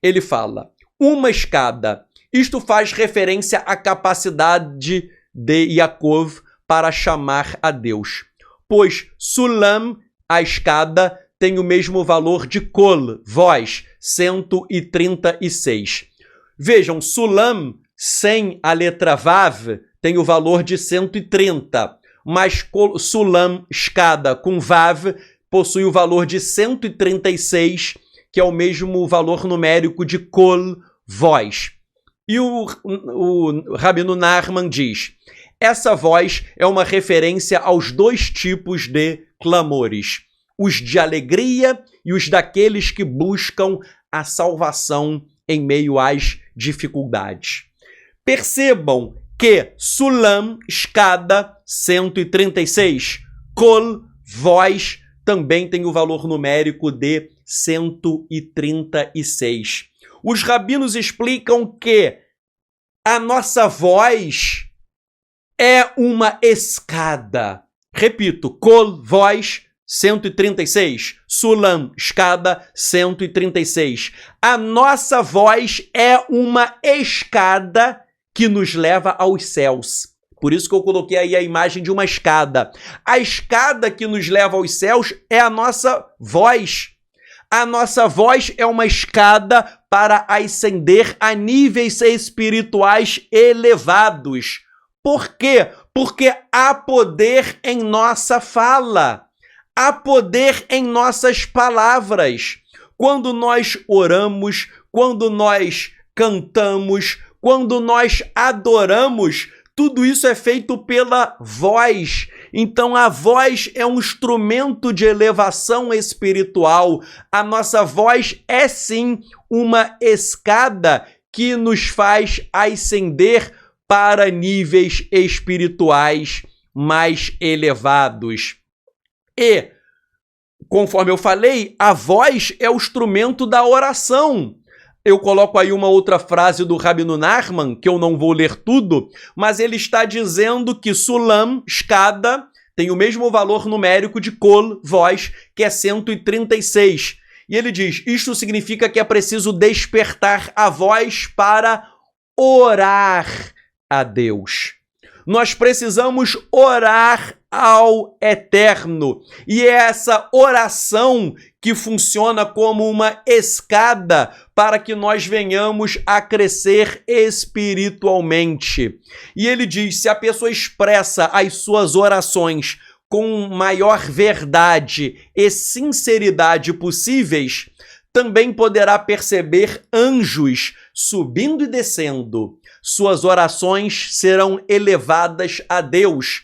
Ele fala, uma escada. Isto faz referência à capacidade de Yaakov para chamar a Deus. Pois Sulam, a escada, tem o mesmo valor de Kol, voz, 136. Vejam, Sulam, sem a letra Vav, tem o valor de 130. Mas Sulam, escada, com Vav, possui o valor de 136, que é o mesmo valor numérico de Kol, voz. E o Rabino Nachman diz, essa voz é uma referência aos dois tipos de clamores, os de alegria e os daqueles que buscam a salvação em meio às dificuldades. Percebam que Sulam, escada, 136, Kol, voz, também tem o valor numérico de 136. Os rabinos explicam que a nossa voz é uma escada. Repito, Kol, voz, 136. Sulam, escada, 136. A nossa voz é uma escada que nos leva aos céus. Por isso que eu coloquei aí a imagem de uma escada. A escada que nos leva aos céus é a nossa voz. A nossa voz é uma escada para ascender a níveis espirituais elevados. Por quê? Porque há poder em nossa fala. Há poder em nossas palavras. Quando nós oramos, quando nós cantamos, quando nós adoramos, tudo isso é feito pela voz. Então a voz é um instrumento de elevação espiritual. A nossa voz é sim uma escada que nos faz ascender para níveis espirituais mais elevados. E, conforme eu falei, a voz é o instrumento da oração. Eu coloco aí uma outra frase do Rabino Nachman, que eu não vou ler tudo, mas ele está dizendo que Sulam, escada, tem o mesmo valor numérico de Kol, voz, que é 136. E ele diz, isto significa que é preciso despertar a voz para orar a Deus. Nós precisamos orar ao Eterno. E é essa oração que funciona como uma escada para que nós venhamos a crescer espiritualmente. E ele diz, se a pessoa expressa as suas orações com maior verdade e sinceridade possíveis, também poderá perceber anjos subindo e descendo. Suas orações serão elevadas a Deus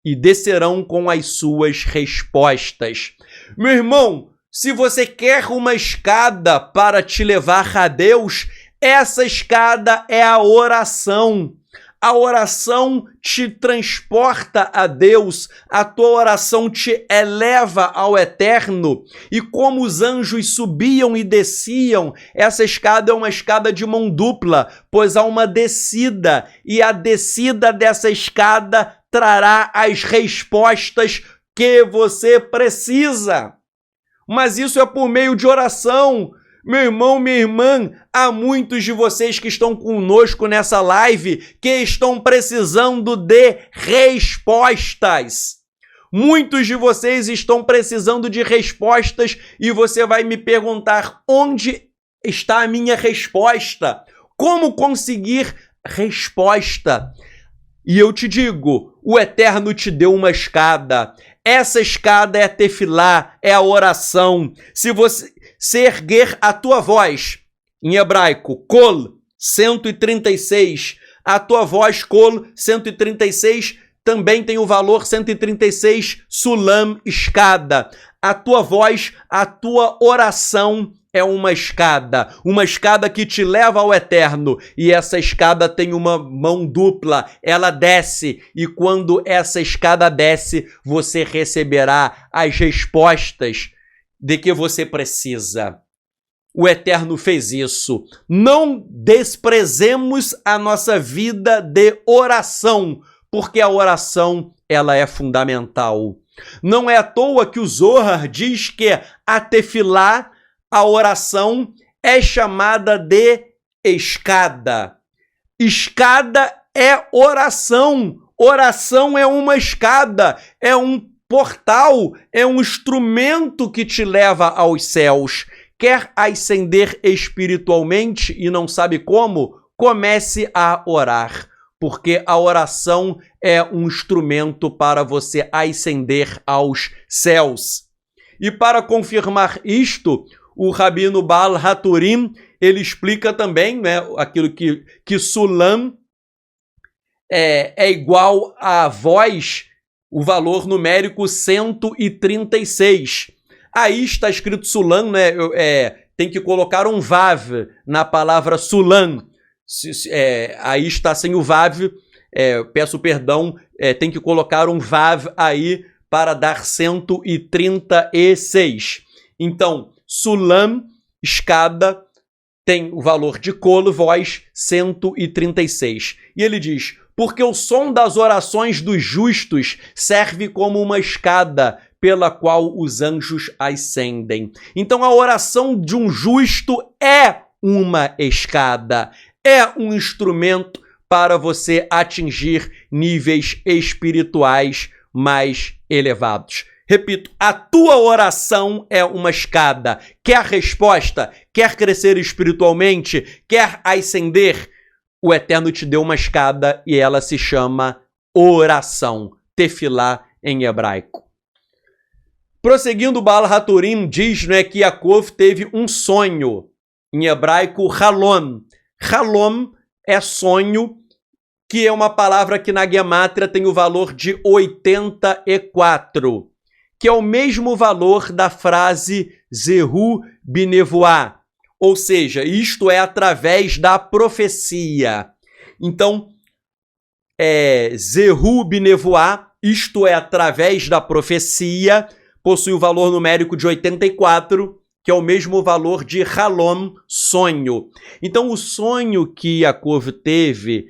e descerão com as suas respostas. Meu irmão, se você quer uma escada para te levar a Deus, essa escada é a oração. A oração te transporta a Deus, a tua oração te eleva ao Eterno. E como os anjos subiam e desciam, essa escada é uma escada de mão dupla, pois há uma descida, e a descida dessa escada trará as respostas que você precisa. Mas isso é por meio de oração. Meu irmão, minha irmã, há muitos de vocês que estão conosco nessa live que estão precisando de respostas. Muitos de vocês estão precisando de respostas e você vai me perguntar, onde está a minha resposta? Como conseguir resposta? E eu te digo, o Eterno te deu uma escada. Essa escada é a tefilá, é a oração. Se você erguer a tua voz, em hebraico, Kol, 136, a tua voz, Kol, 136, também tem o valor 136, Sulam, escada. A tua voz, a tua oração é uma escada que te leva ao Eterno, e essa escada tem uma mão dupla, ela desce, e quando essa escada desce, você receberá as respostas de que você precisa. o Eterno fez isso. Não desprezemos a nossa vida de oração, porque a oração, ela é fundamental. Não é à toa que o Zohar diz que a tefilá, a oração, é chamada de escada. Escada é oração. Oração é uma escada, é um portal, é um instrumento que te leva aos céus. Quer ascender espiritualmente e não sabe como? Comece a orar, porque a oração é um instrumento para você ascender aos céus. E para confirmar isto, o Rabino Baal Haturim, ele explica também, né, aquilo que Sulam é igual a voz, o valor numérico 136. Aí está escrito Sulam, né? Tem que colocar um Vav na palavra Sulam. Aí está sem o Vav, peço perdão, tem que colocar um Vav aí para dar 136. Então, Sulam, escada, tem o valor de colo, voz, 136. E ele diz, porque o som das orações dos justos serve como uma escada pela qual os anjos ascendem. Então a oração de um justo é uma escada, é um instrumento para você atingir níveis espirituais mais elevados. Repito, a tua oração é uma escada. Quer resposta? Quer crescer espiritualmente? Quer ascender? O Eterno te deu uma escada e ela se chama oração. Tefilá em hebraico. Prosseguindo, Baal Haturim diz, né, que Yaakov teve um sonho. Em hebraico, halom. Halom é sonho, que é uma palavra que na Gemátria tem o valor de 84, que é o mesmo valor da frase Zehu Binevoá. Ou seja, isto é através da profecia. Então, Zehu Binevoá, isto é através da profecia, possui o valor numérico de 84, que é o mesmo valor de Halom, sonho. Então, o sonho que Yaakov teve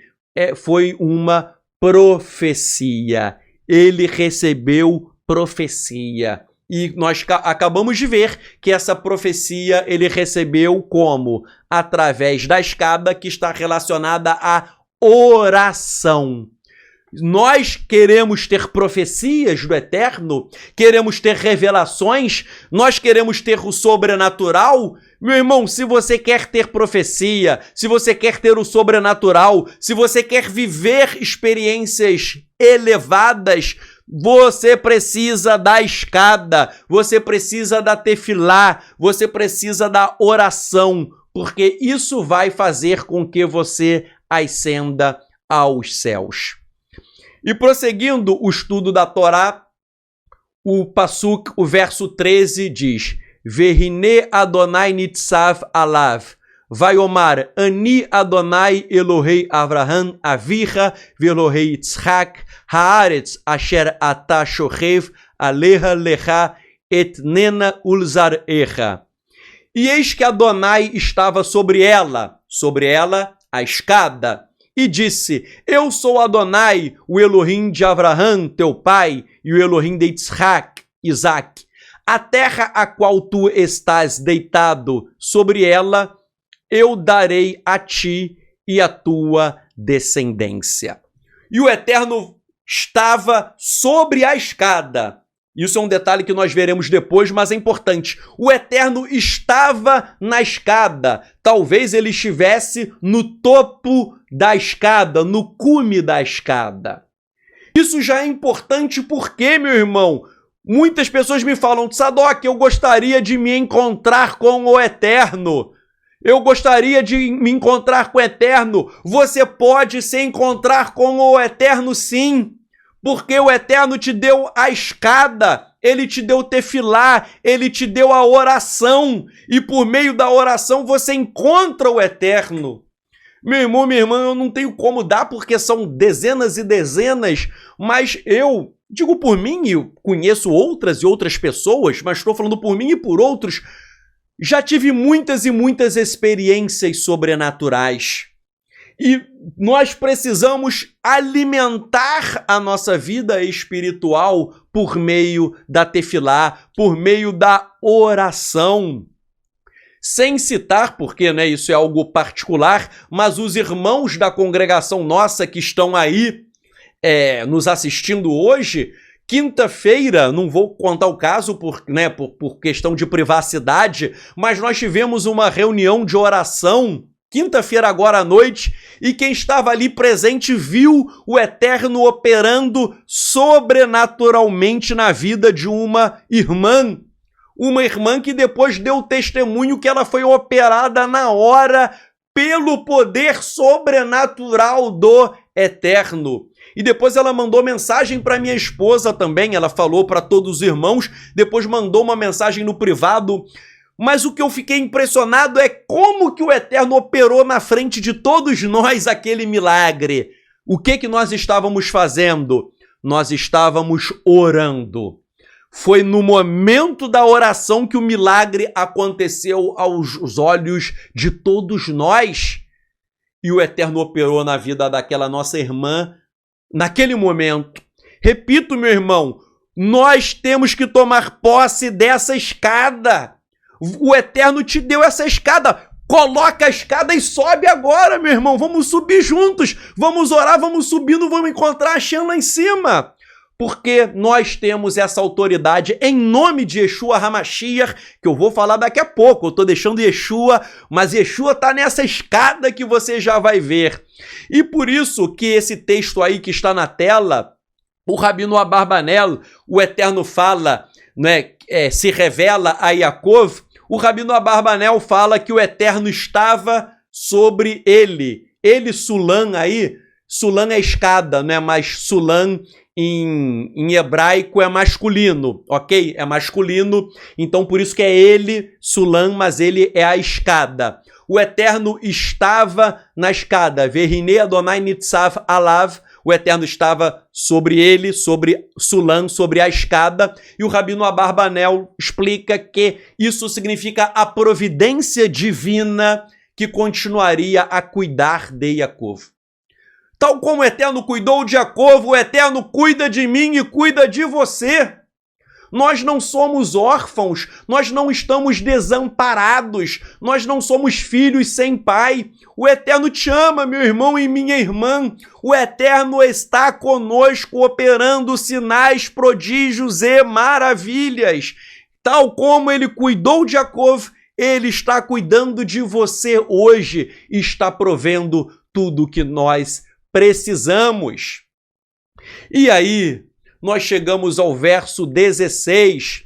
foi uma profecia. Ele recebeu profecia. E nós acabamos de ver que essa profecia ele recebeu como? Através da escada que está relacionada à oração. Nós queremos ter profecias do Eterno, queremos ter revelações, nós queremos ter o sobrenatural. Meu irmão, se você quer ter profecia, se você quer ter o sobrenatural, se você quer viver experiências elevadas, você precisa da escada, você precisa da tefilá, você precisa da oração, porque isso vai fazer com que você ascenda aos céus. E prosseguindo o estudo da Torá, o Pasuk, o verso 13 diz: Vehine Adonai nitzav alav, Vaiomar Ani Adonai Elohei Avraham Avicha Velohei Yitzhak Haaretz Asher Ata Shochev Aleha Lecha Etnena Ulzarecha. E eis que Adonai estava sobre ela, a escada, e disse: Eu sou Adonai, o Elohim de Avraham, teu pai, e o Elohim de Yitzhak, Isaac. A terra a qual tu estás deitado, sobre ela eu darei a ti e a tua descendência. E o Eterno estava sobre a escada. Isso é um detalhe que nós veremos depois, mas é importante. O Eterno estava na escada. Talvez ele estivesse no topo da escada, no cume da escada. Isso já é importante porque, meu irmão, muitas pessoas me falam: Tzadok, eu gostaria de me encontrar com o Eterno. Eu gostaria de me encontrar com o Eterno. Você pode se encontrar com o Eterno, sim. Porque o Eterno te deu a escada, ele te deu o tefilá, ele te deu a oração, e por meio da oração você encontra o Eterno. Meu irmão, minha irmã, eu não tenho como dar porque são dezenas e dezenas, mas eu digo por mim, e conheço outras e outras pessoas, mas estou falando por mim e por outros, Já tive muitas e muitas experiências sobrenaturais. E nós precisamos alimentar a nossa vida espiritual por meio da tefilá, por meio da oração. Sem citar, porque né, isso é algo particular, mas os irmãos da congregação nossa que estão aí nos assistindo hoje, quinta-feira, não vou contar o caso por questão de privacidade, mas nós tivemos uma reunião de oração, quinta-feira agora à noite, e quem estava ali presente viu o Eterno operando sobrenaturalmente na vida de uma irmã que depois deu testemunho que ela foi operada na hora pelo poder sobrenatural do Eterno. E depois ela mandou mensagem para minha esposa também, ela falou para todos os irmãos, depois mandou uma mensagem no privado. Mas o que eu fiquei impressionado é como que o Eterno operou na frente de todos nós aquele milagre. O que nós estávamos fazendo? Nós estávamos orando. Foi no momento da oração que o milagre aconteceu aos olhos de todos nós. E o Eterno operou na vida daquela nossa irmã naquele momento. Repito, meu irmão, nós temos que tomar posse dessa escada. O Eterno te deu essa escada. Coloca a escada e sobe agora, meu irmão. Vamos subir juntos. Vamos orar, vamos subindo, vamos encontrar a Shem lá em cima. Porque nós temos essa autoridade em nome de Yeshua HaMashiach, que eu vou falar daqui a pouco. Eu estou deixando Yeshua, mas Yeshua está nessa escada que você já vai ver. E por isso que esse texto aí que está na tela, o Rabino Abarbanel, o Eterno fala, né, se revela a Yaakov, o Rabino Abarbanel fala que o Eterno estava sobre ele. Ele, Sulam aí, Sulam é escada, né? Mas Sulam em hebraico é masculino, ok? É masculino, então por isso que é ele, Sulam, mas ele é a escada. O Eterno estava na escada. Verhinei Adonai Nitzav Alav. O Eterno estava sobre ele, sobre Sulam, sobre a escada. E o Rabino Abarbanel explica que isso significa a providência divina que continuaria a cuidar de Yaakov. Tal como o Eterno cuidou de Yaakov, o Eterno cuida de mim e cuida de você. Nós não somos órfãos, nós não estamos desamparados, nós não somos filhos sem pai. O Eterno te ama, meu irmão e minha irmã. O Eterno está conosco, operando sinais, prodígios e maravilhas. Tal como ele cuidou de Yaakov, ele está cuidando de você hoje e está provendo tudo o que nós precisamos. E aí, nós chegamos ao verso 16.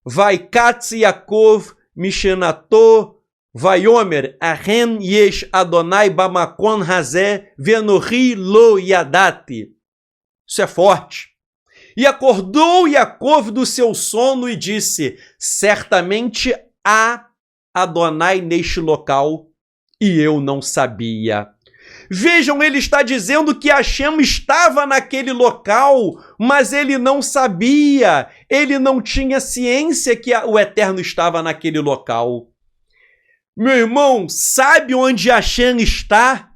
Vaikatz Yaakov mishenato vayomer achen yesh Adonai bamakon hazeh venohi lo yadati. Isso é forte. E acordou Yaakov do seu sono e disse: certamente há Adonai neste local e eu não sabia. Vejam, ele está dizendo que Hashem estava naquele local, mas ele não sabia, ele não tinha ciência que o Eterno estava naquele local. Meu irmão, sabe onde Hashem está?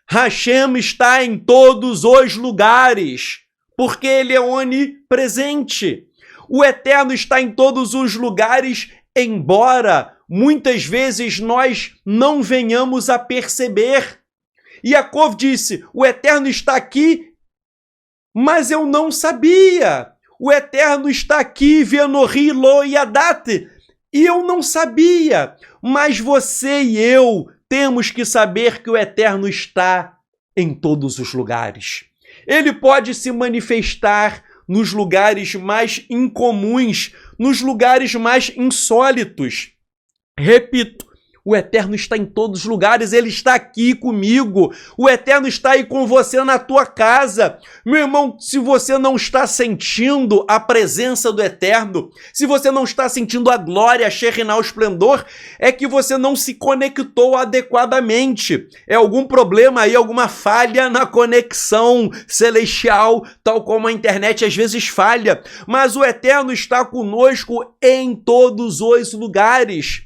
Hashem está em todos os lugares, porque ele é onipresente. O Eterno está em todos os lugares, embora muitas vezes nós não venhamos a perceber. Yaakov disse: o Eterno está aqui, mas eu não sabia. O Eterno está aqui, venohi lo yadati, e eu não sabia. Mas você e eu temos que saber que o Eterno está em todos os lugares. Ele pode se manifestar nos lugares mais incomuns, nos lugares mais insólitos. Repito, o Eterno está em todos os lugares, ele está aqui comigo. O Eterno está aí com você na tua casa. Meu irmão, se você não está sentindo a presença do Eterno, se você não está sentindo a glória, a Shekhinah, o esplendor, é que você não se conectou adequadamente. É algum problema aí, alguma falha na conexão celestial, tal como a internet às vezes falha. Mas o Eterno está conosco em todos os lugares.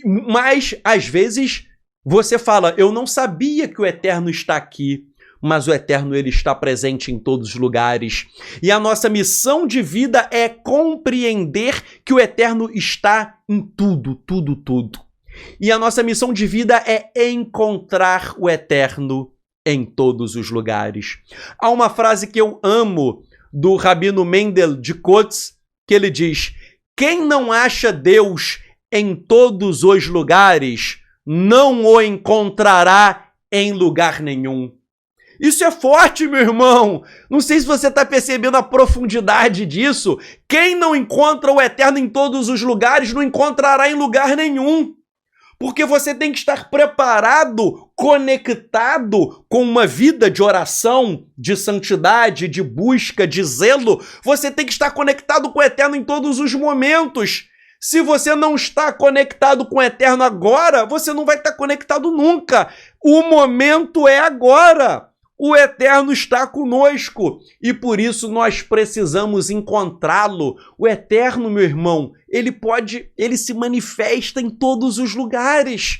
Mas, às vezes, você fala, eu não sabia que o Eterno está aqui, mas o Eterno ele está presente em todos os lugares. E a nossa missão de vida é compreender que o Eterno está em tudo, tudo, tudo. E a nossa missão de vida é encontrar o Eterno em todos os lugares. Há uma frase que eu amo do Rabino Mendel de Kotz, que ele diz, quem não acha Deus em todos os lugares, não o encontrará em lugar nenhum. Isso é forte, meu irmão. Não sei se você está percebendo a profundidade disso. Quem não encontra o Eterno em todos os lugares, não encontrará em lugar nenhum. Porque você tem que estar preparado, conectado com uma vida de oração, de santidade, de busca, de zelo. Você tem que estar conectado com o Eterno em todos os momentos. Se você não está conectado com o Eterno agora, você não vai estar conectado nunca. O momento é agora. O Eterno está conosco e por isso nós precisamos encontrá-lo. O Eterno, meu irmão, ele se manifesta em todos os lugares.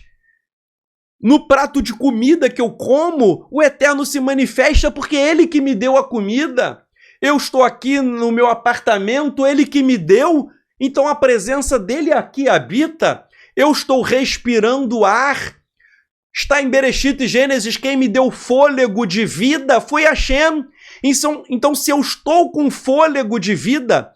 No prato de comida que eu como, o Eterno se manifesta porque é Ele que me deu a comida. Eu estou aqui no meu apartamento, Ele que me deu, então a presença dEle aqui habita. Eu estou respirando ar. Está em Bereshit e Gênesis, quem me deu fôlego de vida foi Hashem. Então, se eu estou com fôlego de vida,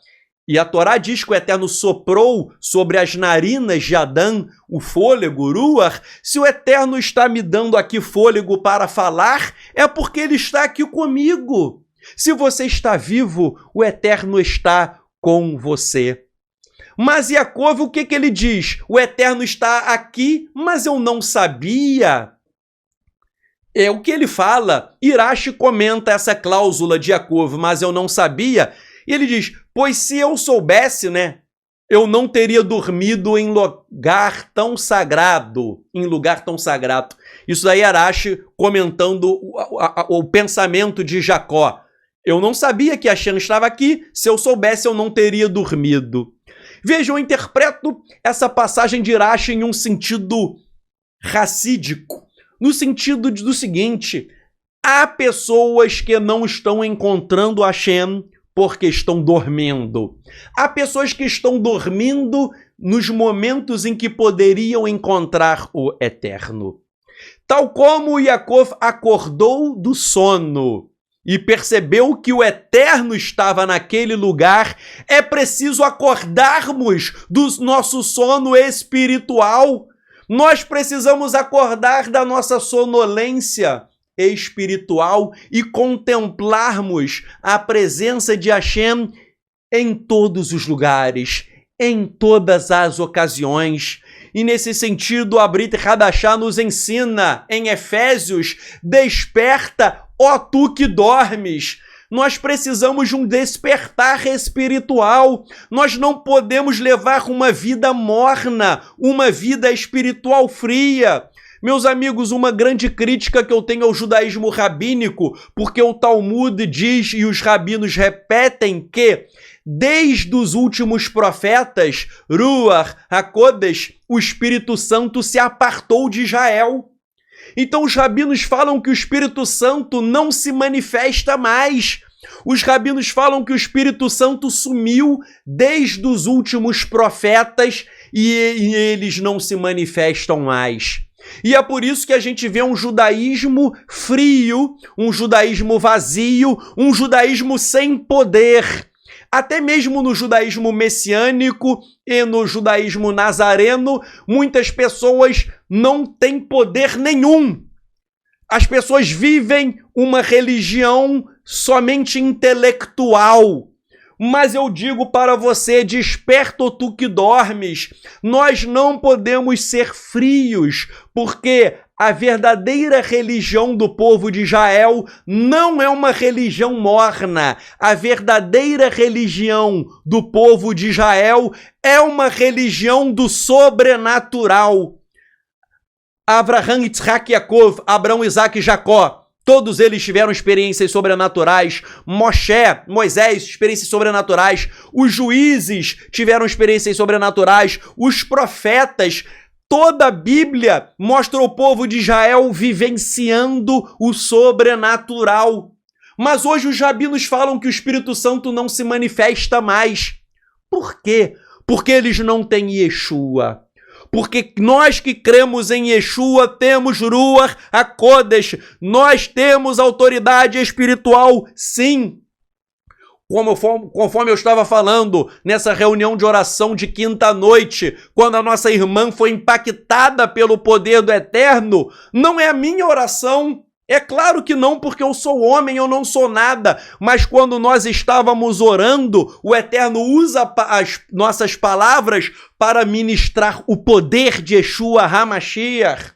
e a Torá diz que o Eterno soprou sobre as narinas de Adão o fôlego, Ruach, se o Eterno está me dando aqui fôlego para falar, é porque Ele está aqui comigo. Se você está vivo, o Eterno está com você. Mas Yaakov, o que ele diz? O Eterno está aqui, mas eu não sabia. É o que ele fala. Irashi comenta essa cláusula de Yaakov, mas eu não sabia. E ele diz, pois se eu soubesse, né, eu não teria dormido em lugar tão sagrado. Isso daí Irashi comentando o pensamento de Jacó. Eu não sabia que Hashem estava aqui, se eu soubesse eu não teria dormido. Vejam, eu interpreto essa passagem de Irashi em um sentido racídico, no sentido do seguinte, há pessoas que não estão encontrando Hashem porque estão dormindo. Há pessoas que estão dormindo nos momentos em que poderiam encontrar o Eterno. Tal como Yaakov acordou do sono e percebeu que o Eterno estava naquele lugar, é preciso acordarmos do nosso sono espiritual. Nós precisamos acordar da nossa sonolência espiritual e contemplarmos a presença de Hashem em todos os lugares, em todas as ocasiões. E nesse sentido, a Brit Hadashah nos ensina em Efésios, desperta, ó tu que dormes. Nós precisamos de um despertar espiritual. Nós não podemos levar uma vida morna, uma vida espiritual fria. Meus amigos, uma grande crítica que eu tenho ao judaísmo rabínico, porque o Talmud diz e os rabinos repetem que desde os últimos profetas, Ruach HaKodesh, o Espírito Santo se apartou de Israel. Então os rabinos falam que o Espírito Santo não se manifesta mais. Os rabinos falam que o Espírito Santo sumiu desde os últimos profetas e eles não se manifestam mais. E é por isso que a gente vê um judaísmo frio, um judaísmo vazio, um judaísmo sem poder. Até mesmo no judaísmo messiânico e no judaísmo nazareno, muitas pessoas não têm poder nenhum. As pessoas vivem uma religião somente intelectual. Mas eu digo para você, desperta tu que dormes. Nós não podemos ser frios, porque a verdadeira religião do povo de Israel não é uma religião morna. A verdadeira religião do povo de Israel é uma religião do sobrenatural. Abraham, Yitzhak, Yaakov, Abraão, Isaac e Jacó, todos eles tiveram experiências sobrenaturais. Moisés, experiências sobrenaturais. Os juízes tiveram experiências sobrenaturais. Os profetas, Toda a Bíblia mostra o povo de Israel vivenciando o sobrenatural. Mas hoje os rabinos falam que o Espírito Santo não se manifesta mais. Por quê? Porque eles não têm Yeshua. Porque nós que cremos em Yeshua temos Ruach HaKodesh. Nós temos autoridade espiritual, sim. Conforme eu estava falando nessa reunião de oração de quinta-noite, quando a nossa irmã foi impactada pelo poder do Eterno, não é a minha oração. É claro que não, porque eu sou homem, eu não sou nada. Mas quando nós estávamos orando, o Eterno usa as nossas palavras para ministrar o poder de Yeshua HaMashiach.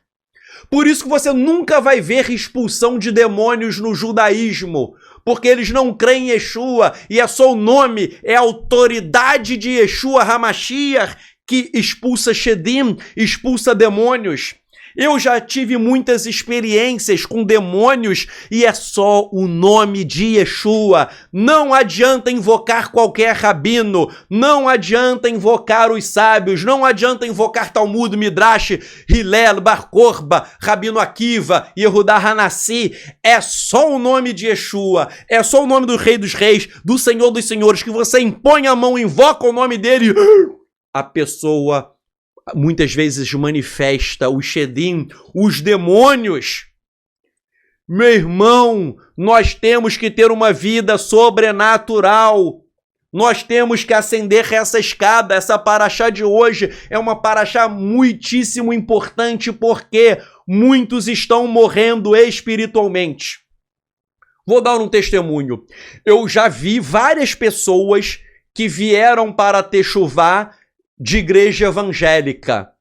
Por isso que você nunca vai ver expulsão de demônios no judaísmo, porque eles não creem em Yeshua, e é só o nome, é a autoridade de Yeshua HaMashiach que expulsa Shedim, expulsa demônios. Eu já tive muitas experiências com demônios e é só o nome de Yeshua. Não adianta invocar qualquer rabino, não adianta invocar os sábios, não adianta invocar Talmud, Midrash, Hillel, Bar Korba, Rabino Akiva, Yehudá Hanassi. É só o nome de Yeshua, é só o nome do Rei dos Reis, do Senhor dos Senhores, que você impõe a mão, invoca o nome dele, a pessoa muitas vezes manifesta o Shedim, os demônios. Meu irmão, nós temos que ter uma vida sobrenatural. Nós temos que ascender essa escada. Essa paraxá de hoje é uma paraxá muitíssimo importante porque muitos estão morrendo espiritualmente. Vou dar um testemunho. Eu já vi várias pessoas que vieram para Techuvá de igreja evangélica.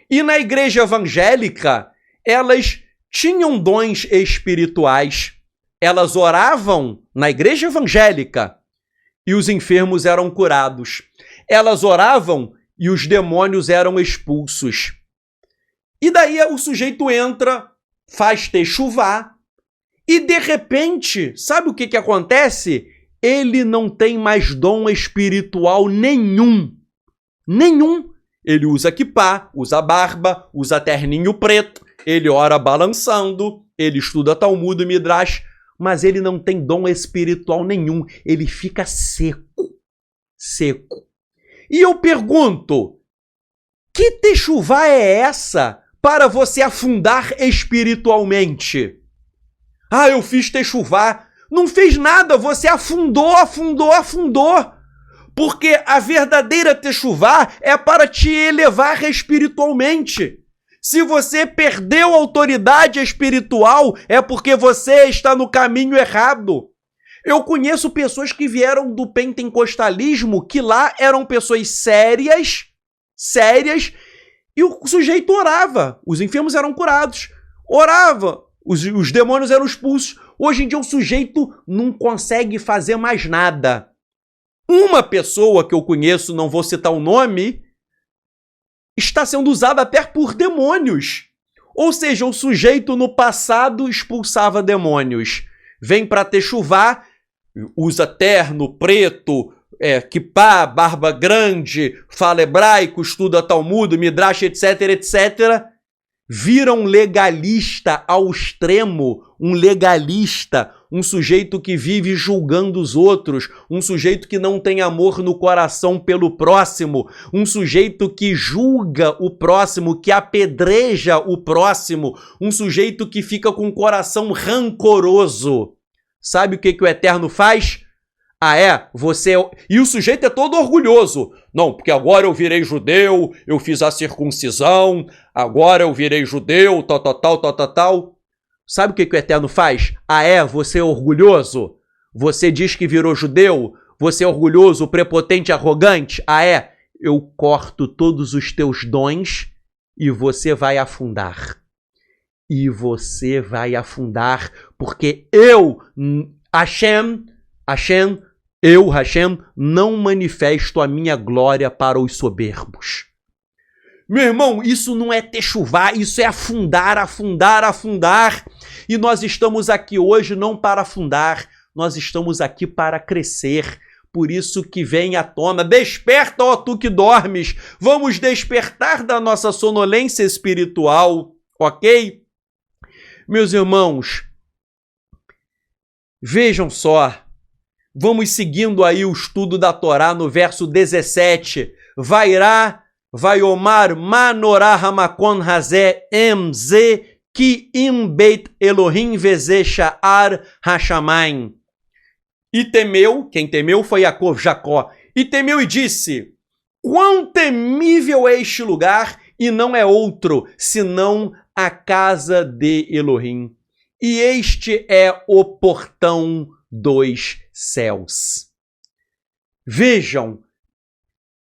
E na igreja evangélica, elas tinham dons espirituais. Elas oravam na igreja evangélica e os enfermos eram curados. Elas oravam e os demônios eram expulsos. E daí o sujeito entra, faz techuvá e de repente, sabe o que acontece? Ele não tem mais dom espiritual nenhum. Nenhum. Ele usa kippá, usa barba, usa terninho preto, ele ora balançando, ele estuda Talmud e Midrash, mas ele não tem dom espiritual nenhum. Ele fica seco. Seco. E eu pergunto, que techuvá é essa para você afundar espiritualmente? Ah, eu fiz techuvá. Não fez nada, você afundou. Porque a verdadeira techuvá é para te elevar espiritualmente. Se você perdeu a autoridade espiritual, é porque você está no caminho errado. Eu conheço pessoas que vieram do pentecostalismo, que lá eram pessoas sérias, e o sujeito orava. Os enfermos eram curados. Orava, os demônios eram expulsos. Hoje em dia o sujeito não consegue fazer mais nada. Uma pessoa que eu conheço, não vou citar o nome, está sendo usada até por demônios. Ou seja, o sujeito no passado expulsava demônios. Vem para techuvá, usa terno, preto, kippá, barba grande, fala hebraico, estuda Talmud, Midrash, etc. Vira um legalista ao extremo, um legalista, um sujeito que vive julgando os outros, um sujeito que não tem amor no coração pelo próximo, um sujeito que julga o próximo, que apedreja o próximo, um sujeito que fica com o coração rancoroso. Sabe o que o Eterno faz? E o sujeito é todo orgulhoso. Não, porque agora eu virei judeu, eu fiz a circuncisão, agora eu virei judeu, tal. Sabe o que o Eterno faz? Você é orgulhoso? Você diz que virou judeu? Você é orgulhoso, prepotente, arrogante? Eu corto todos os teus dons e você vai afundar. E você vai afundar, porque eu, Hashem, não manifesto a minha glória para os soberbos. Meu irmão, isso não é techuvá, isso é afundar. E nós estamos aqui hoje não para afundar, nós estamos aqui para crescer, por isso que vem à tona. Desperta, ó tu que dormes. Vamos despertar da nossa sonolência espiritual, ok? Meus irmãos, vejam só. Vamos seguindo aí o estudo da Torá no verso 17. Vairá, vaiomar, manorá, hamakon, hazé, emze, ki im beit Elohim veze sha'ar hashamayim. E temeu, quem temeu foi Jacó, e temeu e disse, quão temível é este lugar, e não é outro, senão a casa de Elohim. E este é o portão dos céus. Vejam,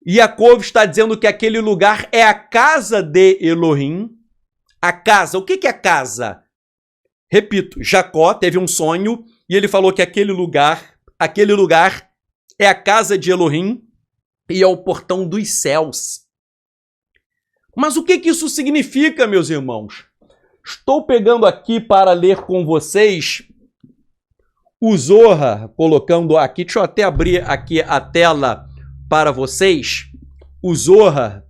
Jacó está dizendo que aquele lugar é a casa de Elohim. A casa, o que é a casa? Repito, Jacó teve um sonho e ele falou que aquele lugar é a casa de Elohim e é o portão dos céus. Mas o que isso significa, meus irmãos? Estou pegando aqui para ler com vocês o Zohar, colocando aqui, deixa eu até abrir aqui a tela para vocês, o Zohar.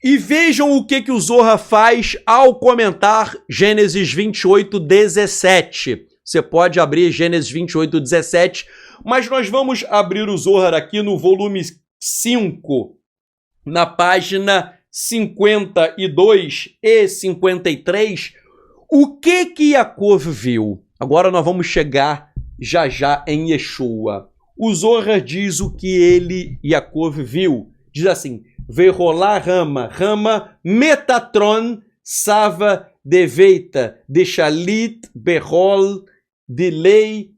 E vejam o que o Zohar faz ao comentar Gênesis 28, 17. Você pode abrir Gênesis 28, 17, mas nós vamos abrir o Zohar aqui no volume 5, na página 52 e 53. O que Yaakov viu? Agora nós vamos chegar já em Yeshua. O Zohar diz o que Yaakov viu. Diz assim, Verolá Rama, Metatron, Sava, Deveita, Dechalit, Berol, Delei,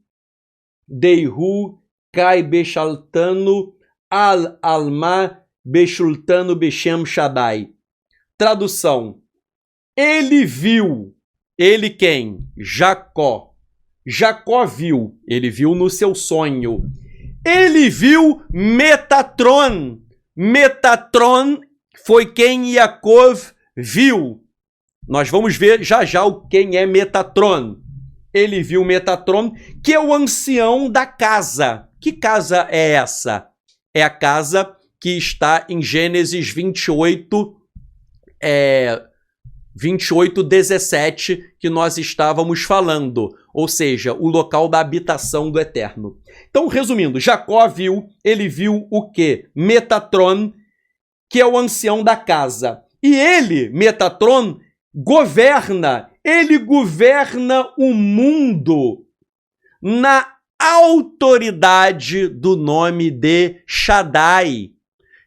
Deihu, Kai Bechaltano, Alma, Bechultano, Bechem Shaddai. Tradução. Ele viu. Ele quem? Jacó. Jacó viu. Ele viu no seu sonho. Ele viu Metatron. Metatron foi quem Yaakov viu. Nós vamos ver já quem é Metatron. Ele viu Metatron, que é o ancião da casa. Que casa é essa? É a casa que está em Gênesis 28, 17, que nós estávamos falando. Ou seja, o local da habitação do Eterno. Então, resumindo, Jacó viu, ele viu o quê? Metatron, que é o ancião da casa. E ele, Metatron, ele governa o mundo na autoridade do nome de Shaddai.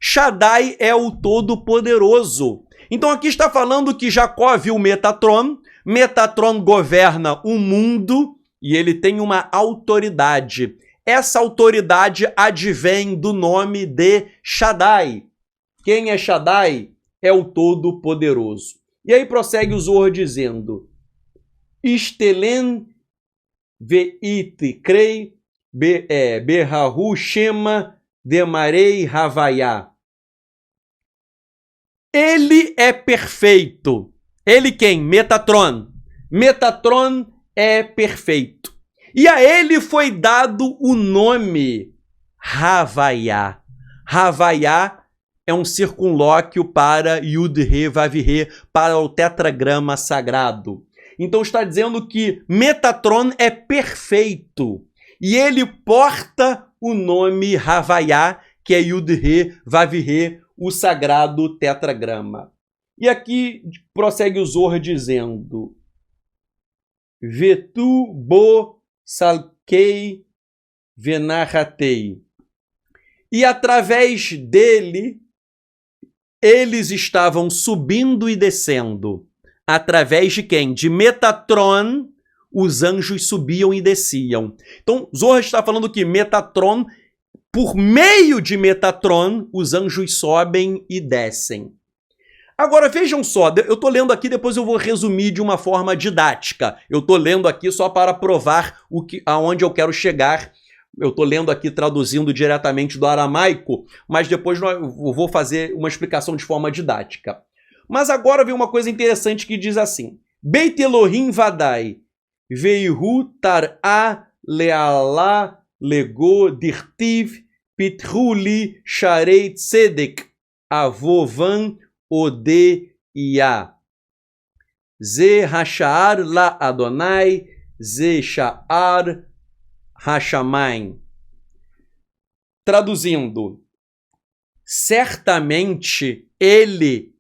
Shaddai é o Todo-Poderoso. Então aqui está falando que Jacó viu Metatron, Metatron governa o mundo e ele tem uma autoridade. Essa autoridade advém do nome de Shaddai. Quem é Shaddai? É o Todo-Poderoso. E aí prossegue o Zohar dizendo, Istelen veit krei berrahu shema demarei havaiá. Ele é perfeito. Ele quem? Metatron. Metatron é perfeito. E a ele foi dado o nome Havaiá. Havaiá é um circunlóquio para Yud-He, Vav-He, para o tetragrama sagrado. Então está dizendo que Metatron é perfeito. E ele porta o nome Havaiá, que é Yud-He, Vav-He, o sagrado tetragrama. E aqui prossegue o Zohar dizendo, Vetu bo salkei venarratei. E através dele, eles estavam subindo e descendo. Através de quem? De Metatron, os anjos subiam e desciam. Então, Zohar está falando que Metatron, por meio de Metatron, os anjos sobem e descem. Agora, vejam só, eu estou lendo aqui, depois eu vou resumir de uma forma didática. Eu estou lendo aqui só para provar aonde eu quero chegar. Eu estou lendo aqui, traduzindo diretamente do aramaico, mas depois eu vou fazer uma explicação de forma didática. Mas agora vem uma coisa interessante que diz assim, Beit Elohim vadai, veihu tar'a le'alá Lego dirtiv pitruli sharei tzedek avovan odeia. Ze hashar la Adonai, ze sha'ar hashamayim. Traduzindo, certamente ele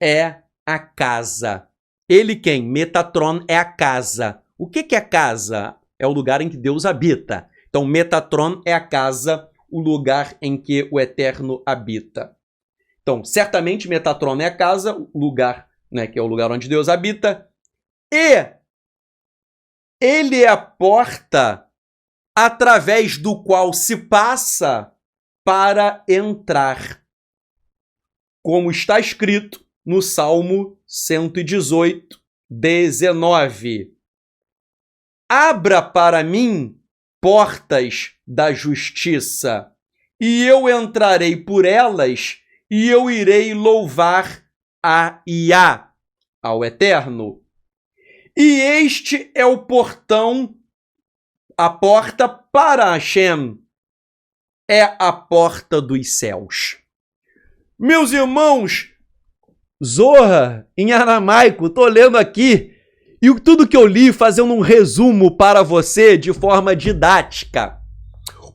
é a casa. Ele quem? Metatron é a casa. O que é a casa? É o lugar em que Deus habita. Então, Metatron é a casa, o lugar em que o Eterno habita. Então, certamente Metatron é a casa, o lugar, né, que é o lugar onde Deus habita. E ele é a porta através do qual se passa para entrar. Como está escrito no Salmo 118, 19. Abra para mim portas da justiça, e eu entrarei por elas, e eu irei louvar a Iá, ao Eterno. E este é o portão, a porta para Hashem, é a porta dos céus. Meus irmãos, Zohar, em aramaico, estou lendo aqui, e tudo que eu li fazendo um resumo para você de forma didática.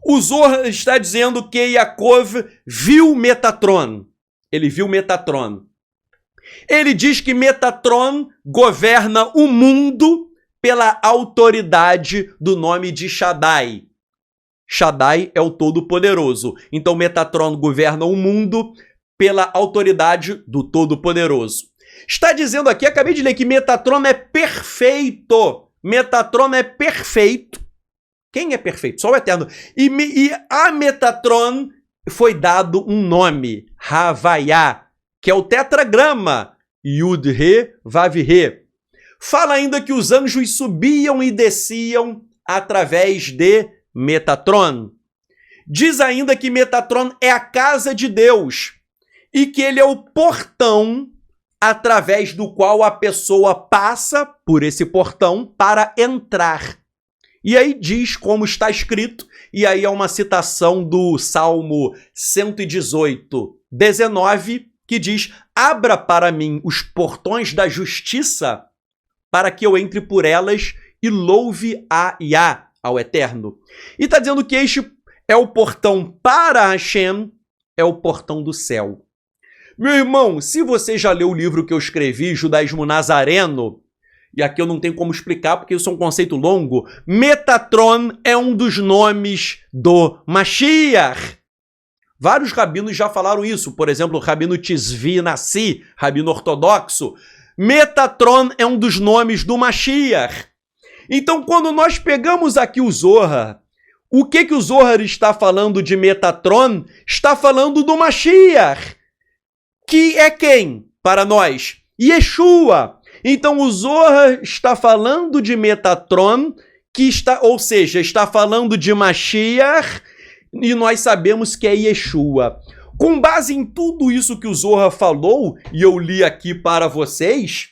O Zohar está dizendo que Yaakov viu Metatron. Ele viu Metatron. Ele diz que Metatron governa o mundo pela autoridade do nome de Shaddai. Shaddai é o Todo-Poderoso. Então Metatron governa o mundo pela autoridade do Todo-Poderoso. Está dizendo aqui, acabei de ler, que Metatron é perfeito. Metatron é perfeito. Quem é perfeito? Só o Eterno. E a Metatron foi dado um nome, Havaiá, que é o tetragrama, Yud-Re, Vav-Re. Fala ainda que os anjos subiam e desciam através de Metatron. Diz ainda que Metatron é a casa de Deus e que ele é o portão através do qual a pessoa passa por esse portão para entrar. E aí diz como está escrito, e aí é uma citação do Salmo 118, 19, que diz: abra para mim os portões da justiça, para que eu entre por elas e louve a Iá, ao Eterno. E está dizendo que este é o portão para Hashem, é o portão do céu. Meu irmão, se você já leu o livro que eu escrevi, Judaísmo Nazareno, e aqui eu não tenho como explicar porque isso é um conceito longo, Metatron é um dos nomes do Mashiach. Vários rabinos já falaram isso, por exemplo, o rabino Tzvi Nassi, rabino ortodoxo. Metatron é um dos nomes do Mashiach. Então, quando nós pegamos aqui o Zohar, o que o Zohar está falando de Metatron? Está falando do Mashiach, que é quem para nós? Yeshua. Então o Zohar está falando de Metatron, ou seja, está falando de Mashiach, e nós sabemos que é Yeshua. Com base em tudo isso que o Zohar falou, e eu li aqui para vocês,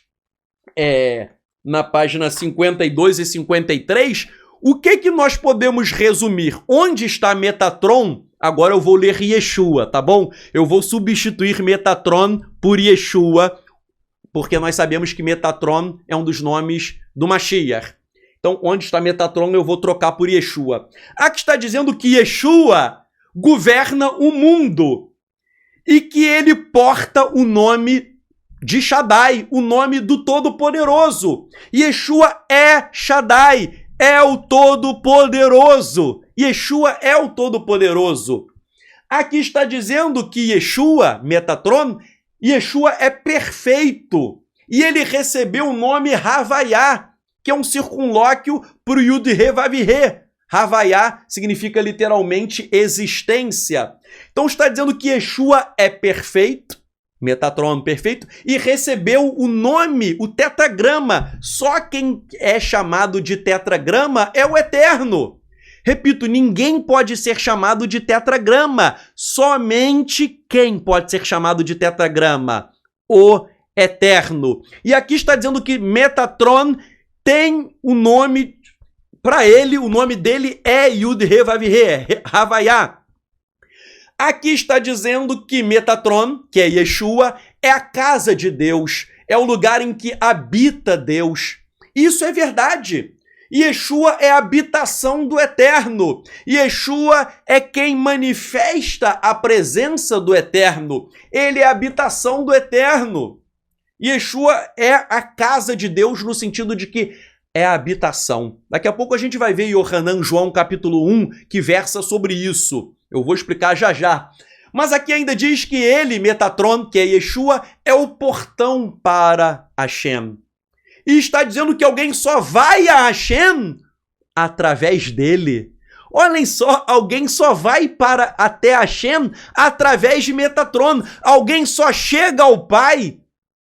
na página 52 e 53, o que nós podemos resumir? Onde está Metatron? Agora eu vou ler Yeshua, tá bom? Eu vou substituir Metatron por Yeshua, porque nós sabemos que Metatron é um dos nomes do Mashiach. Então, onde está Metatron, eu vou trocar por Yeshua. Aqui está dizendo que Yeshua governa o mundo e que ele porta o nome de Shaddai, o nome do Todo-Poderoso. Yeshua é Shaddai, é o Todo-Poderoso. Yeshua é o Todo-Poderoso. Aqui está dizendo que Yeshua, Metatron, Yeshua é perfeito. E ele recebeu o nome Havaiá, que é um circunlóquio para o Yud-Re, Vav-Re. Havaiá significa literalmente existência. Então está dizendo que Yeshua é perfeito, Metatron perfeito, e recebeu o nome, o tetragrama. Só quem é chamado de tetragrama é o Eterno. Repito, ninguém pode ser chamado de tetragrama. Somente quem pode ser chamado de tetragrama? O Eterno. E aqui está dizendo que Metatron tem o nome Para ele, o nome dele é Yud-He-Vav-He, Havaiá. Aqui está dizendo que Metatron, que é Yeshua, é a casa de Deus, é o lugar em que habita Deus. Isso é verdade. Yeshua é a habitação do Eterno. Yeshua é quem manifesta a presença do Eterno. Ele é a habitação do Eterno. Yeshua é a casa de Deus no sentido de que é a habitação. Daqui a pouco a gente vai ver Yohanan João capítulo 1, que versa sobre isso. Eu vou explicar já já. Mas aqui ainda diz que ele, Metatron, que é Yeshua, é o portão para Hashem. E está dizendo que alguém só vai a Hashem através dele. Olhem só, alguém só vai até Hashem através de Metatron. Alguém só chega ao Pai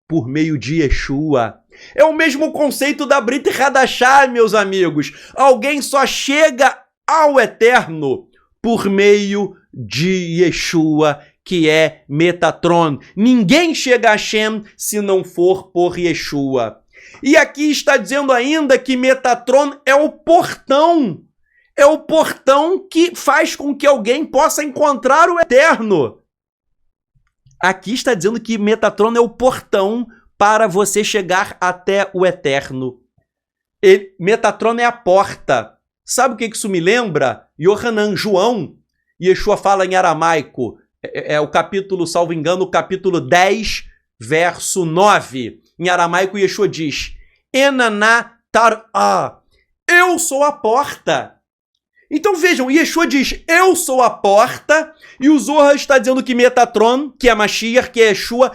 por meio de Yeshua. É o mesmo conceito da Brit Hadashah, meus amigos. Alguém só chega ao Eterno por meio de Yeshua, que é Metatron. Ninguém chega a Hashem se não for por Yeshua. E aqui está dizendo ainda que Metatron é o portão. É o portão que faz com que alguém possa encontrar o Eterno. Aqui está dizendo que Metatron é o portão para você chegar até o Eterno. Metatron é a porta. Sabe o que isso me lembra? Yohanan João, Yeshua fala em aramaico, é o capítulo, salvo engano, o capítulo 10, verso 9. Em aramaico, Yeshua diz, Enaná tar'a, eu sou a porta. Então vejam, Yeshua diz, eu sou a porta, e o Zohar está dizendo que Metatron, que é Mashiach, que é Yeshua,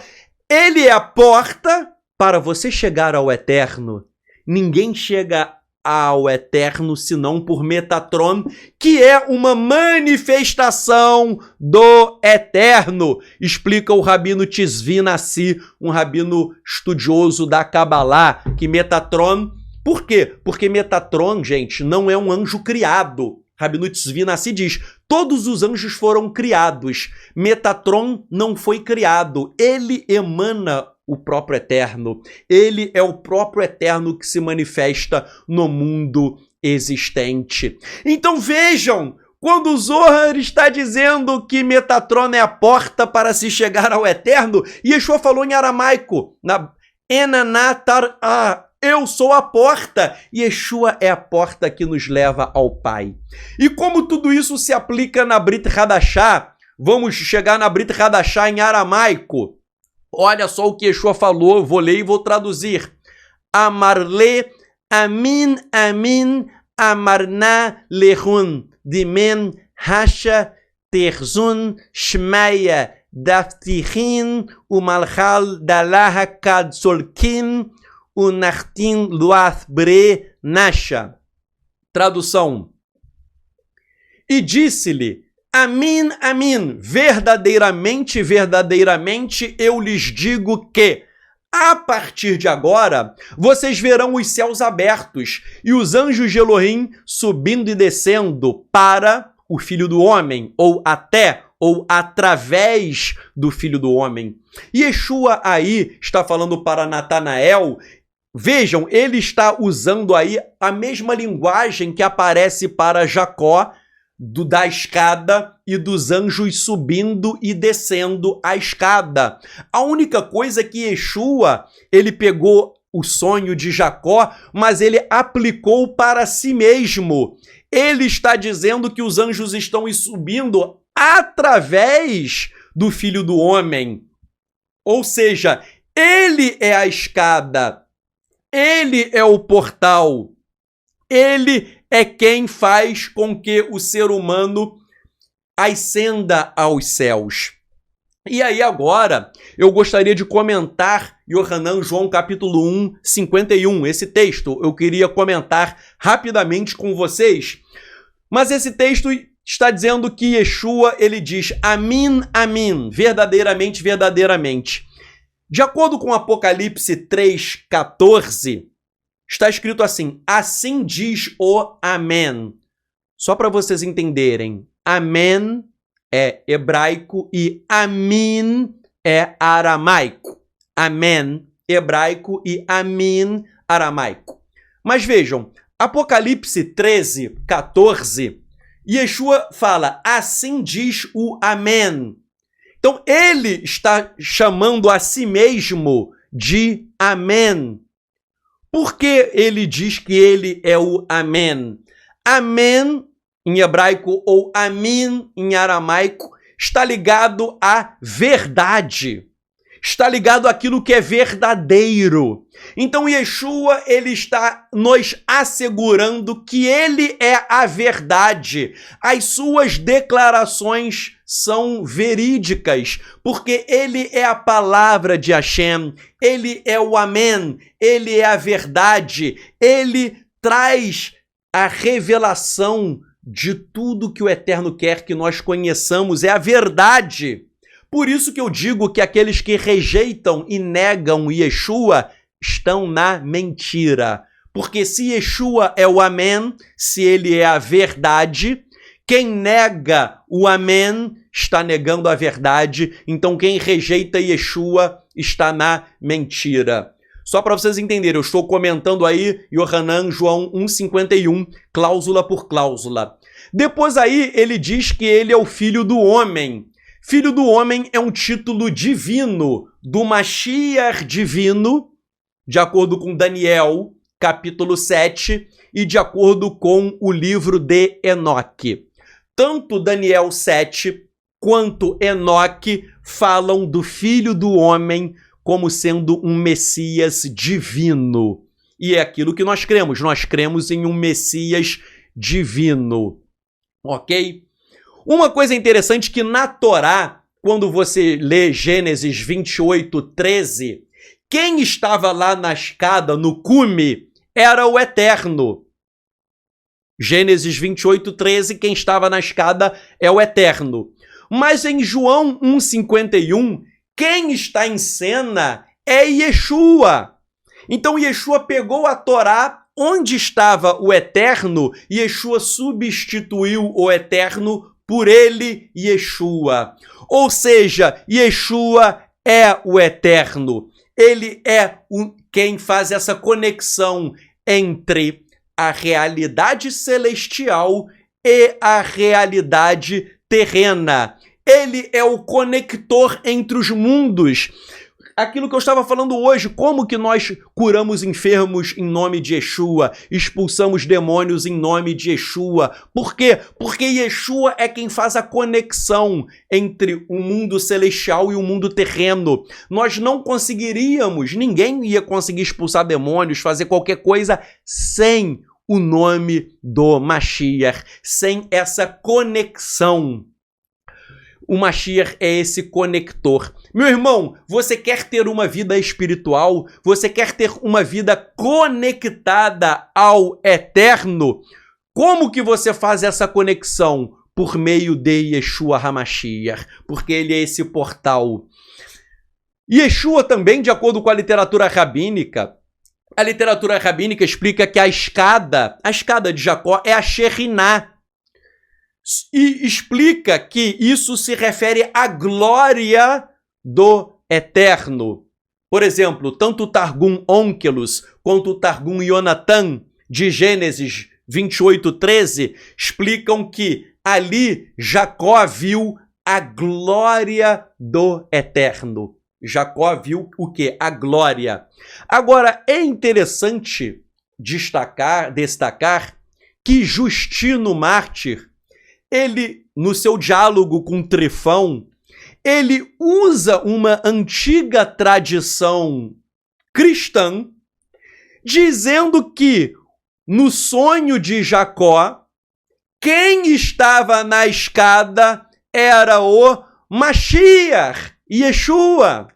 ele é a porta para você chegar ao Eterno. Ninguém chega ao Eterno senão por Metatron, que é uma manifestação do Eterno, explica o rabino Tzvi Nassi, um rabino estudioso da Kabbalah, que Metatron... Por quê? Porque Metatron, gente, não é um anjo criado. Rabino Tzvi Nassi diz, todos os anjos foram criados. Metatron não foi criado. Ele emana o próprio Eterno. Ele é o próprio Eterno que se manifesta no mundo existente. Então vejam, quando o Zohar está dizendo que Metatron é a porta para se chegar ao Eterno, Yeshua falou em aramaico, na Enaná tar'a, eu sou a porta. Yeshua é a porta que nos leva ao Pai. E como tudo isso se aplica na Brit Hadashah, vamos chegar na Brit Hadashah em aramaico. Olha só o que Yeshua falou, eu vou ler e vou traduzir. Amarle, amin, amin, amarna lehun, dimen, hasha, terzun, shmeia, daftichin, umalchal, dalaha, kadsolkin, unachtin, luath, bre, nasha. Tradução. E disse-lhe, Amin, amin, verdadeiramente, verdadeiramente, eu lhes digo que, a partir de agora, vocês verão os céus abertos e os anjos de Elohim subindo e descendo para o Filho do Homem, ou até, ou através do Filho do Homem. Yeshua aí está falando para Natanael. Vejam, ele está usando aí a mesma linguagem que aparece para Jacó, da escada e dos anjos subindo e descendo a escada. A única coisa é que Yeshua, ele pegou o sonho de Jacó, mas ele aplicou para si mesmo. Ele está dizendo que os anjos estão subindo através do Filho do Homem. Ou seja, ele é a escada, ele é o portal, ele é quem faz com que o ser humano ascenda aos céus. E aí agora, eu gostaria de comentar Yohanan João capítulo 1, 51. Esse texto eu queria comentar rapidamente com vocês. Mas esse texto está dizendo que Yeshua, ele diz, Amin, amin, verdadeiramente, verdadeiramente. De acordo com Apocalipse 3, 14... está escrito assim, assim diz o Amém. Só para vocês entenderem, Amém é hebraico e Amin é aramaico. Amém, hebraico e Amin, aramaico. Mas vejam, Apocalipse 13, 14, Yeshua fala, assim diz o Amém. Então, ele está chamando a si mesmo de Amém. Por que ele diz que ele é o Amém? Amém, em hebraico, ou Amin, em aramaico, está ligado à verdade. Está ligado àquilo que é verdadeiro. Então, Yeshua, ele está nos assegurando que ele é a verdade. As suas declarações são verídicas, porque ele é a palavra de Hashem, ele é o Amém, ele é a verdade, ele traz a revelação de tudo que o Eterno quer que nós conheçamos, é a verdade. Por isso que eu digo que aqueles que rejeitam e negam Yeshua estão na mentira. Porque se Yeshua é o Amém, se ele é a verdade, quem nega o Amém está negando a verdade. Então quem rejeita Yeshua está na mentira. Só para vocês entenderem, eu estou comentando aí Yohanan, João 1,51, cláusula por cláusula. Depois aí ele diz que ele é o Filho do Homem. Filho do Homem é um título divino, do Mashiach divino, de acordo com Daniel, capítulo 7, e de acordo com o livro de Enoque. Tanto Daniel 7 quanto Enoque falam do Filho do Homem como sendo um Messias divino. E é aquilo que nós cremos em um Messias divino. Ok? Uma coisa interessante que na Torá, quando você lê Gênesis 28, 13, quem estava lá na escada, no cume, era o Eterno. Gênesis 28, 13, quem estava na escada é o Eterno. Mas em João 1,51, quem está em cena é Yeshua. Então Yeshua pegou a Torá, onde estava o Eterno, e Yeshua substituiu o Eterno por ele, Yeshua. Ou seja, Yeshua é o Eterno. Ele é quem faz essa conexão entre a realidade celestial e a realidade terrena. Ele é o conector entre os mundos. Aquilo que eu estava falando hoje, como que nós curamos enfermos em nome de Yeshua, expulsamos demônios em nome de Yeshua. Por quê? Porque Yeshua é quem faz a conexão entre o mundo celestial e o mundo terreno. Nós não conseguiríamos, ninguém ia conseguir expulsar demônios, fazer qualquer coisa sem o nome do Mashiach, sem essa conexão. O Mashiach é esse conector. Meu irmão, você quer ter uma vida espiritual? Você quer ter uma vida conectada ao Eterno? Como que você faz essa conexão? Por meio de Yeshua HaMashiach, porque ele é esse portal. Yeshua também, de acordo com a literatura rabínica explica que a escada de Jacó é a Shekhinah. E explica que isso se refere à glória do Eterno. Por exemplo, tanto o Targum Onkelos quanto o Targum Yonatan de Gênesis 28, 13 explicam que ali Jacó viu a glória do Eterno. Jacó viu o quê? A glória. Agora, é interessante destacar que Justino Mártir, ele, no seu diálogo com Trifão, ele usa uma antiga tradição cristã, dizendo que no sonho de Jacó, quem estava na escada era o Mashiach, Yeshua.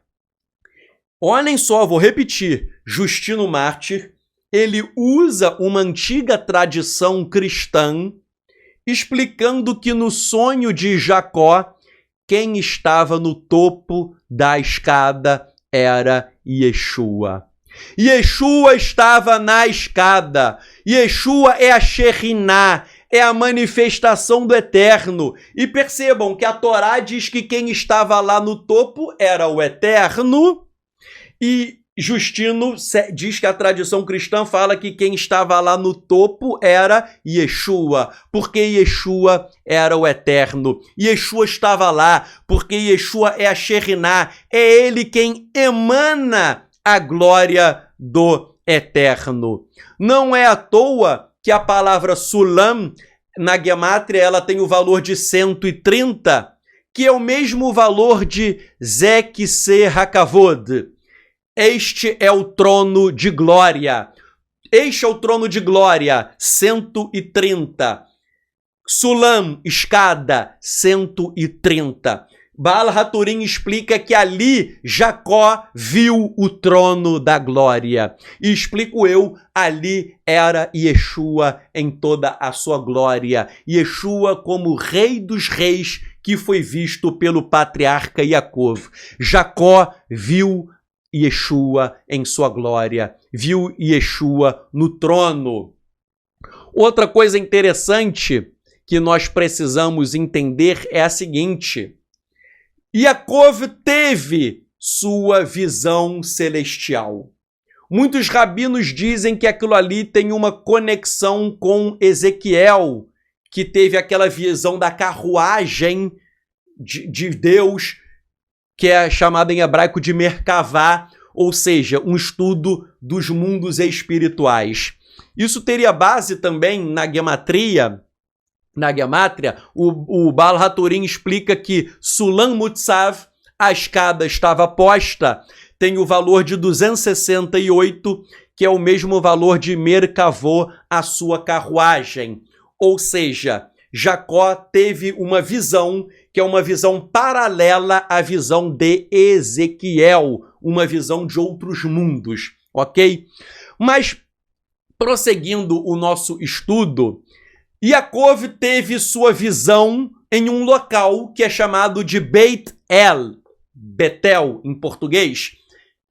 Olhem só, vou repetir, Justino Mártir, ele usa uma antiga tradição cristã, explicando que no sonho de Jacó, quem estava no topo da escada era Yeshua. Yeshua estava na escada. Yeshua é a Shekhinah, é a manifestação do Eterno. E percebam que a Torá diz que quem estava lá no topo era o Eterno, e Justino diz que a tradição cristã fala que quem estava lá no topo era Yeshua, porque Yeshua era o Eterno. Yeshua estava lá, porque Yeshua é a Shekhinah, é ele quem emana a glória do Eterno. Não é à toa que a palavra Sulam, na Gemátria, ela tem o valor de 130, que é o mesmo valor de Zek-Se Hakavod. Este é o trono de glória. Este é o trono de glória, 130. Sulam, escada, 130. Baal Haturim explica que ali Jacó viu o trono da glória. E explico eu, ali era Yeshua em toda a sua glória. Yeshua como rei dos reis que foi visto pelo patriarca Yaakov. Jacó viu Yeshua em sua glória, viu Yeshua no trono. Outra coisa interessante que nós precisamos entender é a seguinte: Yaakov teve sua visão celestial. Muitos rabinos dizem que aquilo ali tem uma conexão com Ezequiel, que teve aquela visão da carruagem de Deus, que é chamada em hebraico de Merkavá, ou seja, um estudo dos mundos espirituais. Isso teria base também na Gemátria. Na Gemátria, o Baal Haturim explica que Sulam Mutsav, a escada estava posta, tem o valor de 268, que é o mesmo valor de Merkavô, a sua carruagem. Ou seja, Jacó teve uma visão que é uma visão paralela à visão de Ezequiel, uma visão de outros mundos, ok? Mas, prosseguindo o nosso estudo, Yaakov teve sua visão em um local que é chamado de Beit El, Betel em português.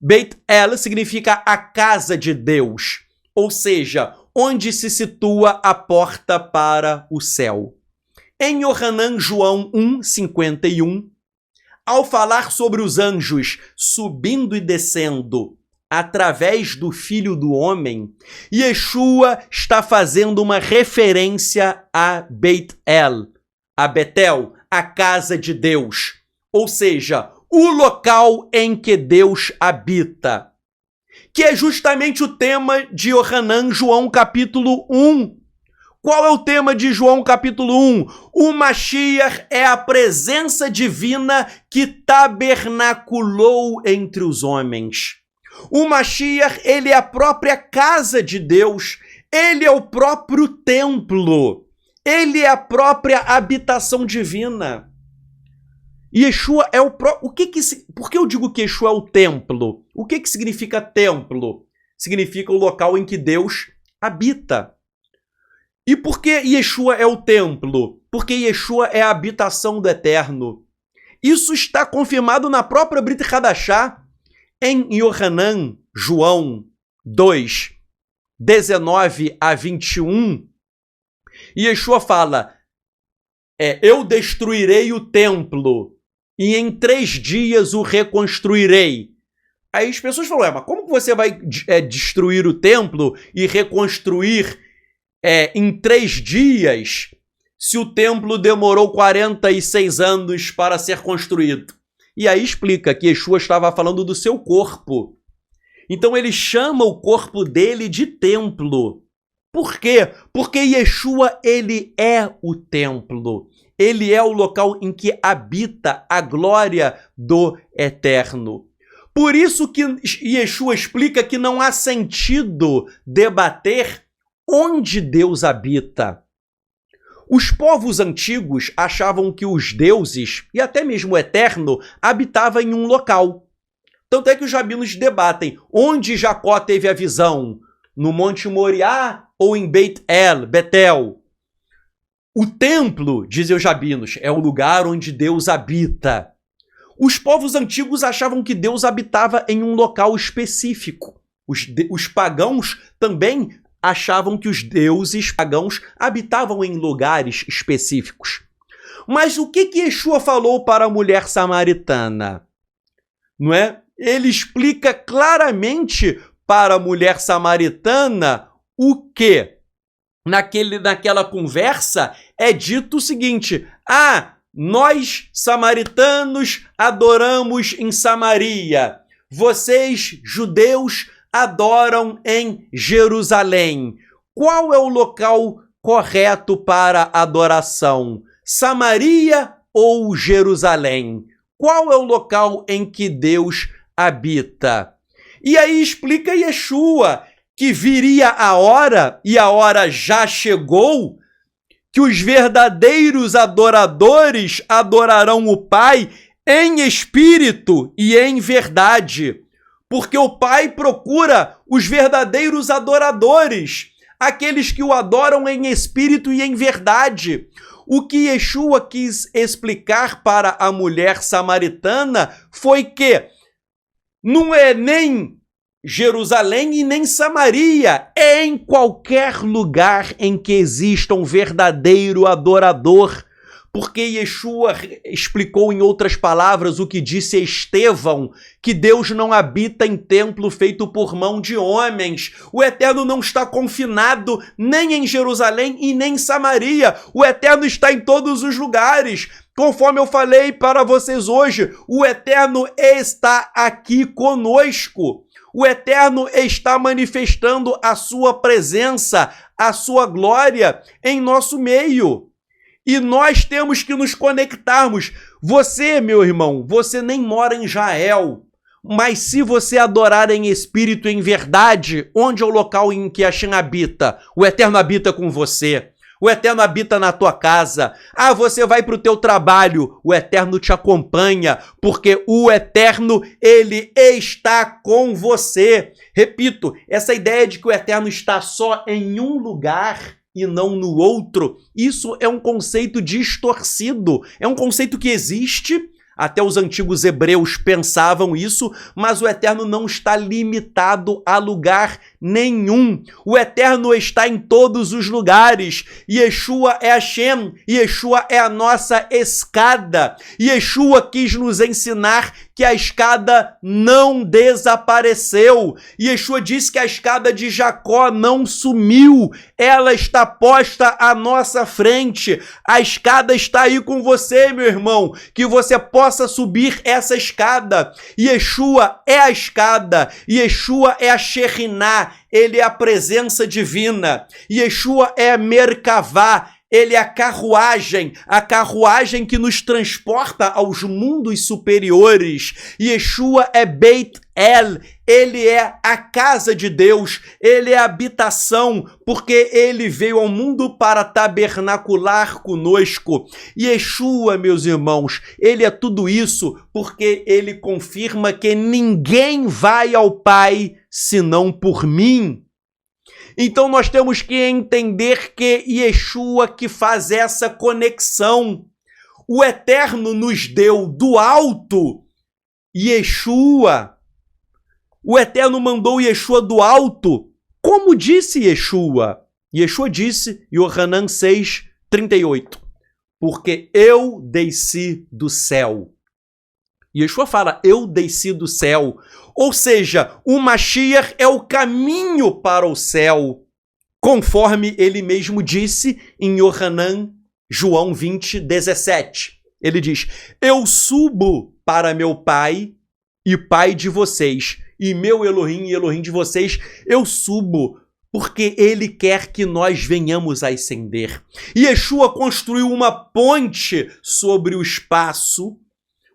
Beit El significa a casa de Deus, ou seja, onde se situa a porta para o céu. Em Yohanan João 1:51, ao falar sobre os anjos subindo e descendo através do Filho do Homem, Yeshua está fazendo uma referência a Beit El, a Betel, a casa de Deus, ou seja, o local em que Deus habita, que é justamente o tema de Yohanan João capítulo 1. Qual é o tema de João capítulo 1? O Mashiach é a presença divina que tabernaculou entre os homens. O Mashiach, ele é a própria casa de Deus, ele é o próprio templo, ele é a própria habitação divina. Yeshua é por que eu digo que Yeshua é o templo? O que significa templo? Significa o local em que Deus habita. E por que Yeshua é o templo? Porque Yeshua é a habitação do Eterno. Isso está confirmado na própria Brit Hadashah, em Yohanan, João 2, 19 a 21. Yeshua fala, eu destruirei o templo e em 3 dias o reconstruirei. Aí as pessoas falam, mas como que você vai destruir o templo e reconstruir em 3 dias, se o templo demorou 46 anos para ser construído? E aí explica que Yeshua estava falando do seu corpo. Então ele chama o corpo dele de templo. Por quê? Porque Yeshua, ele é o templo. Ele é o local em que habita a glória do Eterno. Por isso que Yeshua explica que não há sentido debater onde Deus habita. Os povos antigos achavam que os deuses, e até mesmo o Eterno, habitavam em um local. Tanto é que os rabinos debatem onde Jacó teve a visão, no Monte Moriá ou em Beit El, Betel. O templo, dizem os rabinos, é o lugar onde Deus habita. Os povos antigos achavam que Deus habitava em um local específico. Os pagãos também achavam que os deuses pagãos habitavam em lugares específicos. Mas o que Yeshua falou para a mulher samaritana? Não é? ele explica claramente para a mulher samaritana o que? Naquela conversa é dito o seguinte: nós samaritanos adoramos em Samaria, vocês judeus adoram em Jerusalém. Qual é o local correto para adoração? Samaria ou Jerusalém? Qual é o local em que Deus habita? E aí explica Yeshua que viria a hora, e a hora já chegou, que os verdadeiros adoradores adorarão o Pai em espírito e em verdade. Porque o Pai procura os verdadeiros adoradores, aqueles que o adoram em espírito e em verdade. O que Yeshua quis explicar para a mulher samaritana foi que não é nem Jerusalém e nem Samaria, é em qualquer lugar em que exista um verdadeiro adorador. Porque Yeshua explicou em outras palavras o que disse Estevão, que Deus não habita em templo feito por mão de homens. O Eterno não está confinado nem em Jerusalém e nem em Samaria. O Eterno está em todos os lugares. Conforme eu falei para vocês hoje, o Eterno está aqui conosco. O Eterno está manifestando a sua presença, a sua glória em nosso meio. E nós temos que nos conectarmos. Você, meu irmão, você nem mora em Israel, mas se você adorar em espírito e em verdade, onde é o local em que Hashem habita? O Eterno habita com você. O Eterno habita na tua casa. Você vai para o teu trabalho. O Eterno te acompanha, porque o Eterno, ele está com você. Repito, essa ideia de que o Eterno está só em um lugar e não no outro, isso é um conceito distorcido. É um conceito que existe, até os antigos hebreus pensavam isso, mas o Eterno não está limitado a lugar nenhum. O Eterno está em todos os lugares. Yeshua é Hashem, Yeshua é a nossa escada. Yeshua quis nos ensinar que a escada não desapareceu. Yeshua disse que a escada de Jacó não sumiu, ela está posta à nossa frente. A escada está aí com você, meu irmão, que você possa subir essa escada. Yeshua é a escada, Yeshua é a Shekhinah, ele é a presença divina. Yeshua é a Merkavá, ele é a carruagem que nos transporta aos mundos superiores. Yeshua é Beit El, ele é a casa de Deus, ele é a habitação, porque ele veio ao mundo para tabernacular conosco. Yeshua, meus irmãos, ele é tudo isso, porque ele confirma que ninguém vai ao Pai senão por mim. Então nós temos que entender que Yeshua que faz essa conexão. O Eterno nos deu do alto Yeshua. O Eterno mandou Yeshua do alto. Como disse Yeshua? Yeshua disse, Yohanan 6:38, porque eu desci do céu. Yeshua fala, eu desci do céu. Ou seja, o Mashiach é o caminho para o céu, conforme ele mesmo disse em Yohanan, João 20:17. Ele diz, eu subo para meu Pai e Pai de vocês, e meu Elohim e Elohim de vocês, eu subo, porque ele quer que nós venhamos a ascender. Yeshua construiu uma ponte sobre o espaço,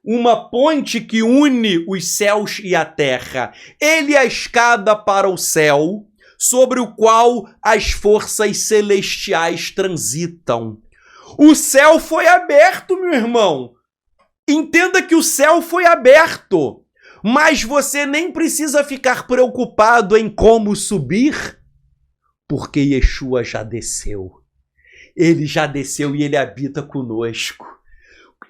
uma ponte que une os céus e a terra. Ele é a escada para o céu, sobre o qual as forças celestiais transitam. O céu foi aberto, meu irmão. Entenda que o céu foi aberto, mas você nem precisa ficar preocupado em como subir, porque Yeshua já desceu. Ele já desceu e ele habita conosco.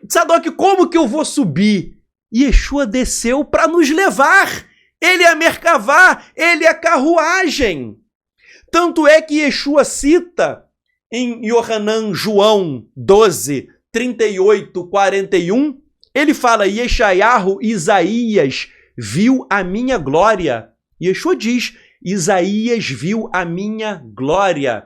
Sadoc, como que eu vou subir? Yeshua desceu para nos levar. Ele é a Merkavá, ele é a carruagem. Tanto é que Yeshua cita em Yohanan, João 12:38-41, ele fala, Yeshayahu, Isaías viu a minha glória. Yeshua diz, Isaías viu a minha glória.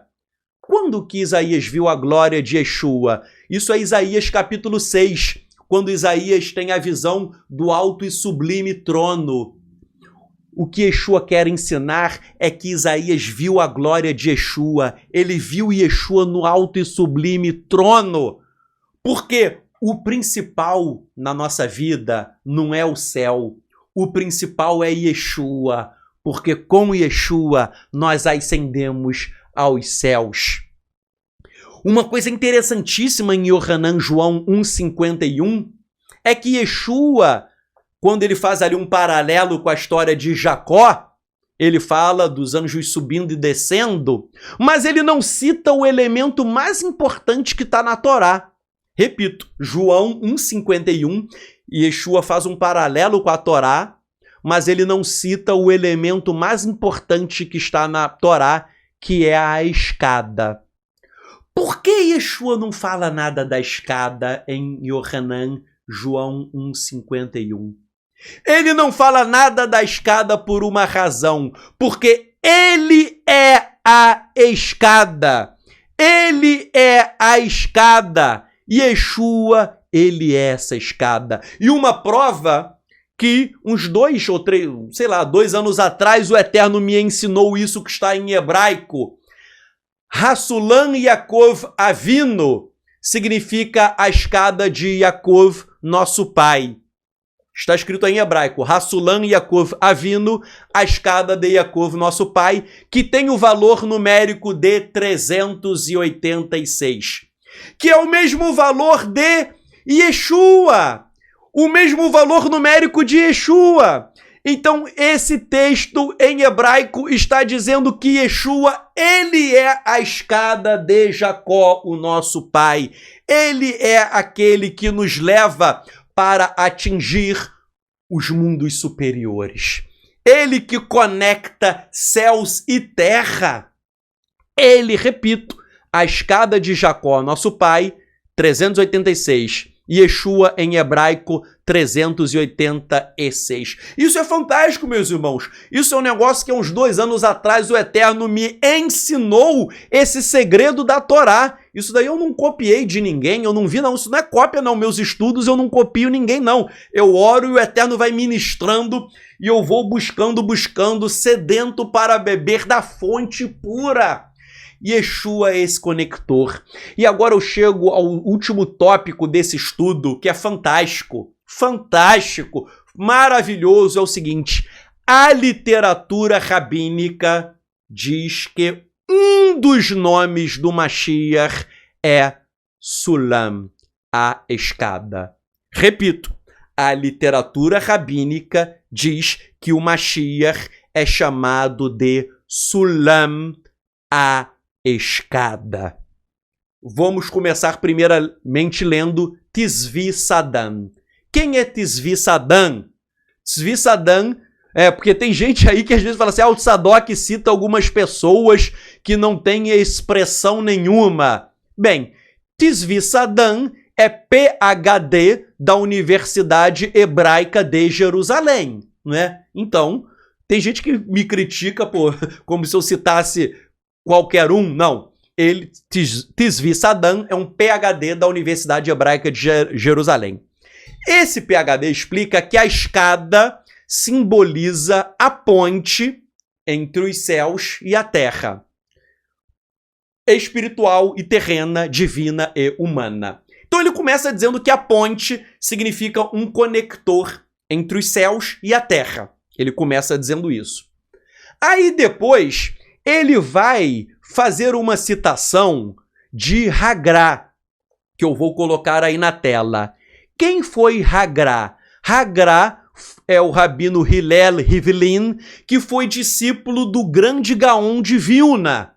Quando que Isaías viu a glória de Yeshua? Isso é Isaías capítulo 6, quando Isaías tem a visão do alto e sublime trono. O que Yeshua quer ensinar é que Isaías viu a glória de Yeshua. Ele viu Yeshua no alto e sublime trono. Porque o principal na nossa vida não é o céu. O principal é Yeshua. Porque com Yeshua nós ascendemos aos céus. Uma coisa interessantíssima em Yohanan João 1,51 é que Yeshua, quando ele faz ali um paralelo com a história de Jacó, ele fala dos anjos subindo e descendo, mas ele não cita o elemento mais importante que está na Torá. Repito, João 1,51, Yeshua faz um paralelo com a Torá, mas ele não cita o elemento mais importante que está na Torá, que é a escada. Por que Yeshua não fala nada da escada em Yohanan João 1,51? Ele não fala nada da escada por uma razão, porque ele é a escada. Ele é a escada. Yeshua, ele é essa escada. E uma prova que uns 2 ou 3, 2 anos atrás, o Eterno me ensinou isso que está em hebraico. Hassulam Yaakov Avinu significa a escada de Yaakov, nosso pai. Está escrito em hebraico, Hassulam Yaakov Avinu, a escada de Yaakov, nosso pai, que tem o valor numérico de 386, que é o mesmo valor de Yeshua, o mesmo valor numérico de Yeshua. Então, esse texto em hebraico está dizendo que Yeshua, ele é a escada de Jacó, o nosso pai. Ele é aquele que nos leva para atingir os mundos superiores. Ele que conecta céus e terra. Ele, repito, a escada de Jacó, nosso pai, 386. Yeshua em hebraico 386. Isso é fantástico, meus irmãos. Isso é um negócio que há uns 2 anos atrás o Eterno me ensinou esse segredo da Torá. Isso daí eu não copiei de ninguém, eu não vi não. Isso não é cópia não, meus estudos eu não copio ninguém não. Eu oro e o Eterno vai ministrando e eu vou buscando, sedento para beber da fonte pura. Yeshua é esse conector. E agora eu chego ao último tópico desse estudo, que é fantástico, maravilhoso. É o seguinte, a literatura rabínica diz que um dos nomes do Mashiach é Sulam, a escada. Repito, a literatura rabínica diz que o Mashiach é chamado de Sulam, a escada. Vamos começar primeiramente lendo Tzvi Sadan. Quem é Tzvi Sadan? Tzvi Sadan porque tem gente aí que às vezes fala assim, o Tzadok cita algumas pessoas que não têm expressão nenhuma. Bem, Tzvi Sadan é PhD da Universidade Hebraica de Jerusalém, né? Então, tem gente que me critica como se eu citasse qualquer um, não. Ele, Tzvi Sadan, é um PhD da Universidade Hebraica de Jerusalém. Esse PhD explica que a escada simboliza a ponte entre os céus e a terra, espiritual e terrena, divina e humana. Então ele começa dizendo que a ponte significa um conector entre os céus e a terra. Ele começa dizendo isso. Aí depois ele vai fazer uma citação de Hagrá, que eu vou colocar aí na tela. Quem foi Hagrá? Hagrá é o rabino Hillel Rivlin, que foi discípulo do grande Gaon de Vilna.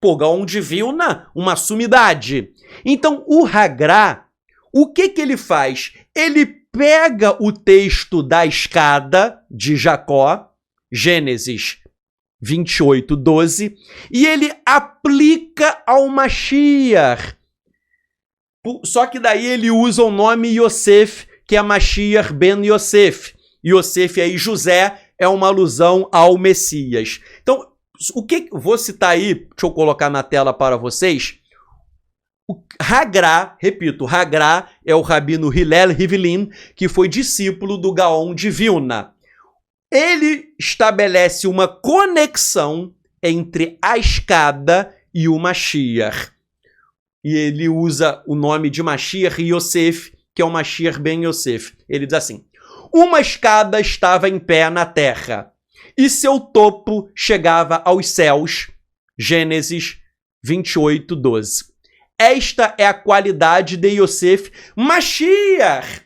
Gaon de Vilna, uma sumidade. Então, o Hagrá, o que ele faz? Ele pega o texto da escada de Jacó, Gênesis 28:12, e ele aplica ao Mashiach. Só que daí ele usa o nome Yosef, que é Mashiach ben Yosef. Yosef aí, José, é uma alusão ao Messias. Então, vou citar aí, deixa eu colocar na tela para vocês. O Hagra, repito, Hagra é o rabino Hillel Rivlin, que foi discípulo do Gaon de Vilna. Ele estabelece uma conexão entre a escada e o Mashiach. E ele usa o nome de Mashiach Yosef, que é o Mashiach ben Yosef. Ele diz assim: uma escada estava em pé na terra, e seu topo chegava aos céus. Gênesis 28, 12. Esta é a qualidade de Yosef, Mashiach.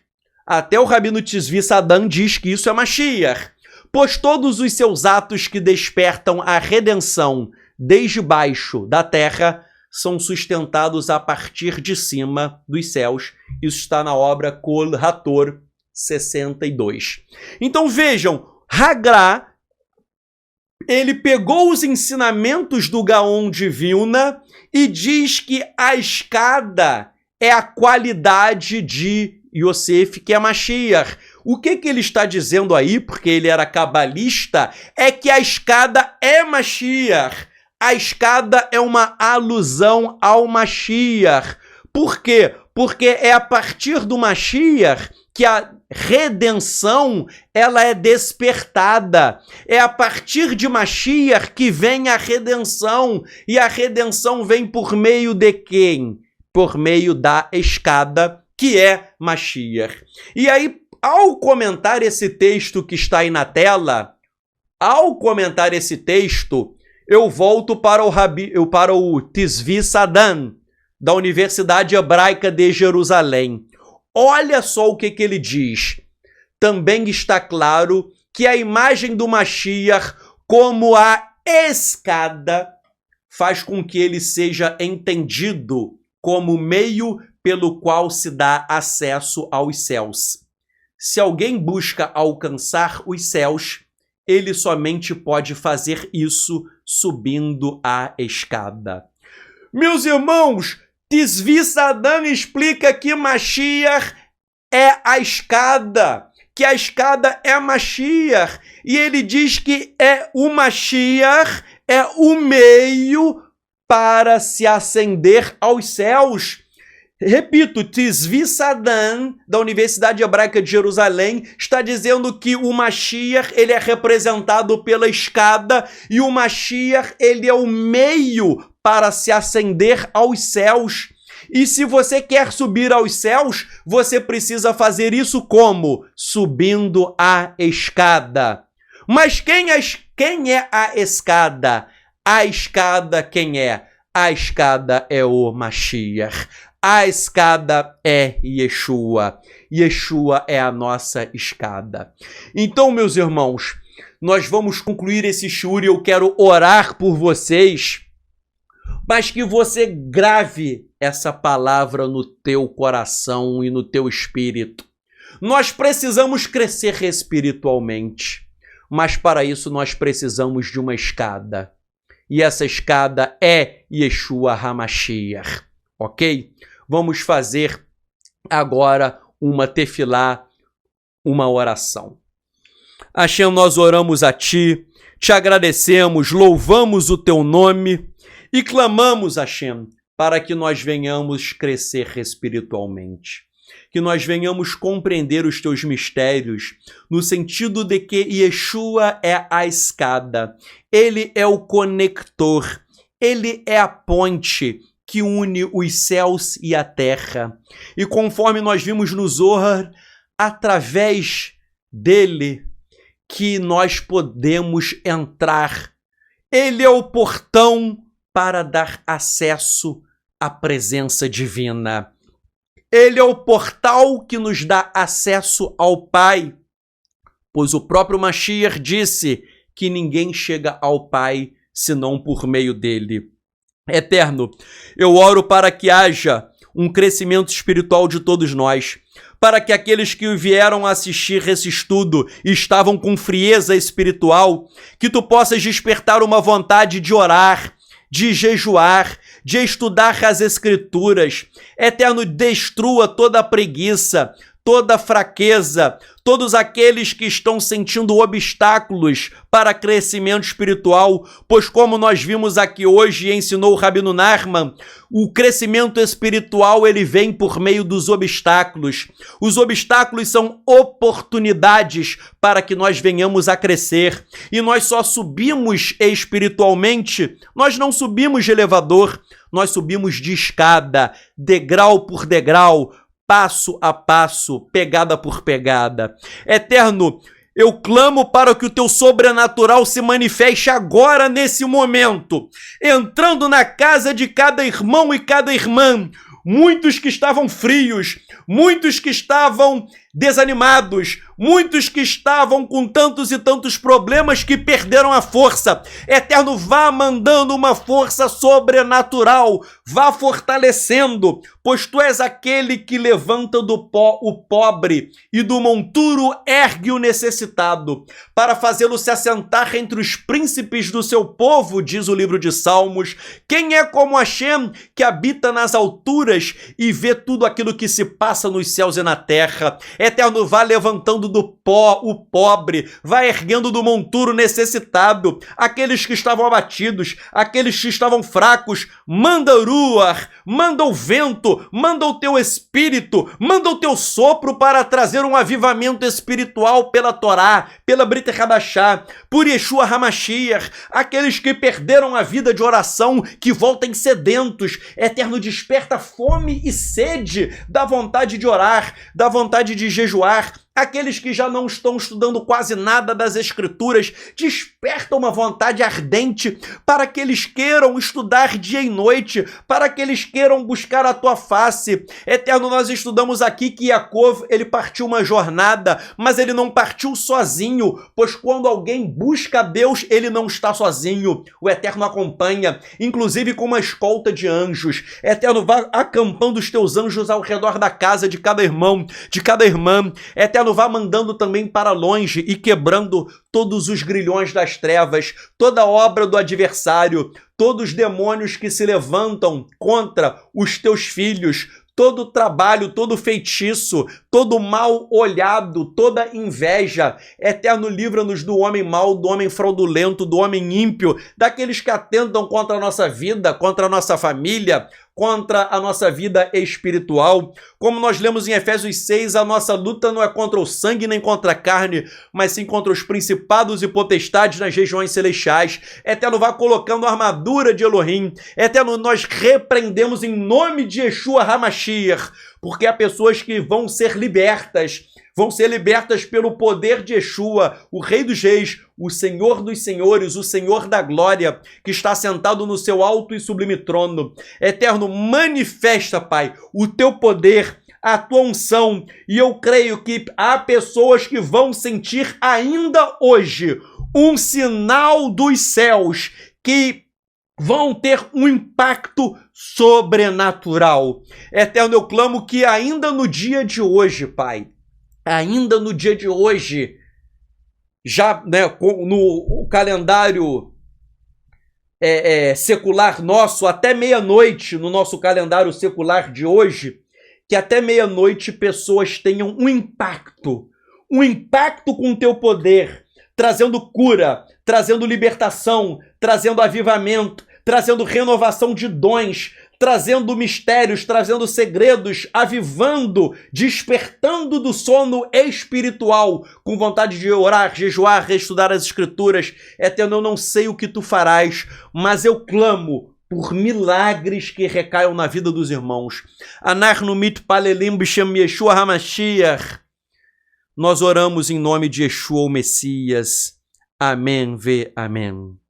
Até o rabino Tzvi Sadan diz que isso é Mashiach, pois todos os seus atos que despertam a redenção desde baixo da terra são sustentados a partir de cima dos céus. Isso está na obra Kol Hator 62. Então vejam, Hagra, ele pegou os ensinamentos do Gaon de Vilna e diz que a escada é a qualidade de Yosef, que é Mashiach. O que ele está dizendo aí, porque ele era cabalista, é que a escada é Mashiach. A escada é uma alusão ao Mashiach. Por quê? Porque é a partir do Mashiach que a redenção ela é despertada. É a partir de Mashiach que vem a redenção. E a redenção vem por meio de quem? Por meio da escada, que é Mashiach. E aí, ao comentar esse texto que está aí na tela, eu volto para o Tzvi Sadan, da Universidade Hebraica de Jerusalém. Olha só o que ele diz. Também está claro que a imagem do Mashiach, como a escada, faz com que ele seja entendido como meio pelo qual se dá acesso aos céus. Se alguém busca alcançar os céus, ele somente pode fazer isso subindo a escada. Meus irmãos, Tzvi Sadan explica que Mashiach é a escada, que a escada é Mashiach, e ele diz que o Mashiach é o meio para se ascender aos céus. Repito, Tzvi Sadan, da Universidade Hebraica de Jerusalém, está dizendo que o Mashiach ele é representado pela escada e o Mashiach ele é o meio para se ascender aos céus. E se você quer subir aos céus, você precisa fazer isso como? Subindo a escada. Mas quem é a escada? A escada quem é? A escada é o Mashiach. A escada é Yeshua. Yeshua é a nossa escada. Então, meus irmãos, nós vamos concluir esse shiur e eu quero orar por vocês, mas que você grave essa palavra no teu coração e no teu espírito. Nós precisamos crescer espiritualmente, mas para isso nós precisamos de uma escada. E essa escada é Yeshua HaMashiach, ok? Vamos fazer agora uma tefilá, uma oração. Hashem, nós oramos a Ti, Te agradecemos, louvamos o Teu nome e clamamos, Hashem, para que nós venhamos crescer espiritualmente. Que nós venhamos compreender os Teus mistérios, no sentido de que Yeshua é a escada, Ele é o conector, Ele é a ponte que une os céus e a terra. E conforme nós vimos no Zohar, através dele que nós podemos entrar. Ele é o portão para dar acesso à presença divina. Ele é o portal que nos dá acesso ao Pai, pois o próprio Mashiach disse que ninguém chega ao Pai senão por meio dele. Eterno, eu oro para que haja um crescimento espiritual de todos nós, para que aqueles que vieram assistir esse estudo e estavam com frieza espiritual, que tu possas despertar uma vontade de orar, de jejuar, de estudar as Escrituras. Eterno, destrua toda a preguiça, toda fraqueza, todos aqueles que estão sentindo obstáculos para crescimento espiritual, pois como nós vimos aqui hoje e ensinou o Rabino Nachman, o crescimento espiritual ele vem por meio dos obstáculos. Os obstáculos são oportunidades para que nós venhamos a crescer. E nós só subimos espiritualmente, nós não subimos de elevador, nós subimos de escada, degrau por degrau, passo a passo, pegada por pegada. Eterno, eu clamo para que o teu sobrenatural se manifeste agora nesse momento, entrando na casa de cada irmão e cada irmã, muitos que estavam frios, muitos que estavam desanimados, muitos que estavam com tantos e tantos problemas que perderam a força. Eterno, vá mandando uma força sobrenatural, vá fortalecendo, pois tu és aquele que levanta do pó o pobre e do monturo ergue o necessitado, para fazê-lo se assentar entre os príncipes do seu povo, diz o livro de Salmos. Quem é como Hashem, que habita nas alturas e vê tudo aquilo que se passa nos céus e na terra? Eterno, vá levantando do pó o pobre, vá erguendo do monturo necessitado, aqueles que estavam abatidos, aqueles que estavam fracos. Manda o ruach, manda o vento, manda o teu espírito, manda o teu sopro para trazer um avivamento espiritual pela Torá, pela Brit Hadashah, por Yeshua HaMashiach, aqueles que perderam a vida de oração, que voltem sedentos. Eterno, desperta fome e sede da vontade de orar, da vontade de jejuar. Aqueles que já não estão estudando quase nada das Escrituras, desperta uma vontade ardente para que eles queiram estudar dia e noite, para que eles queiram buscar a tua face. Eterno, nós estudamos aqui que Yaakov, ele partiu uma jornada, mas ele não partiu sozinho, pois quando alguém busca Deus, ele não está sozinho. O Eterno acompanha, inclusive com uma escolta de anjos. Eterno, vá acampando os teus anjos ao redor da casa de cada irmão, de cada irmã. Eterno, vá mandando também para longe e quebrando todos os grilhões das trevas, toda obra do adversário, todos os demônios que se levantam contra os teus filhos, todo trabalho, todo feitiço, todo mal olhado, toda inveja. Eterno, livra-nos do homem mau, do homem fraudulento, do homem ímpio, daqueles que atentam contra a nossa vida, contra a nossa família, contra a nossa vida espiritual. Como nós lemos em Efésios 6, a nossa luta não é contra o sangue nem contra a carne, mas sim contra os principados e potestades nas regiões celestiais. Eterno, vá colocando a armadura de Elohim. Eterno, nós repreendemos em nome de Yeshua HaMashiach, porque há pessoas que vão ser libertas pelo poder de Yeshua, o Rei dos Reis, o Senhor dos Senhores, o Senhor da Glória, que está sentado no seu alto e sublime trono. Eterno, manifesta, Pai, o teu poder, a tua unção, e eu creio que há pessoas que vão sentir ainda hoje um sinal dos céus, que vão ter um impacto sobrenatural. Eterno, eu clamo que ainda no dia de hoje, Pai, ainda no dia de hoje, já no calendário secular nosso, até meia-noite, no nosso calendário secular de hoje, que até meia-noite pessoas tenham um impacto com o teu poder, trazendo cura, trazendo libertação, trazendo avivamento, trazendo renovação de dons, trazendo mistérios, trazendo segredos, avivando, despertando do sono espiritual, com vontade de orar, jejuar, reestudar as Escrituras. Eterno, eu não sei o que tu farás, mas eu clamo por milagres que recaiam na vida dos irmãos. Anachnu mitpalelim b'shem Yeshua HaMashiach. Nós oramos em nome de Yeshua, o Messias. Amém, amém.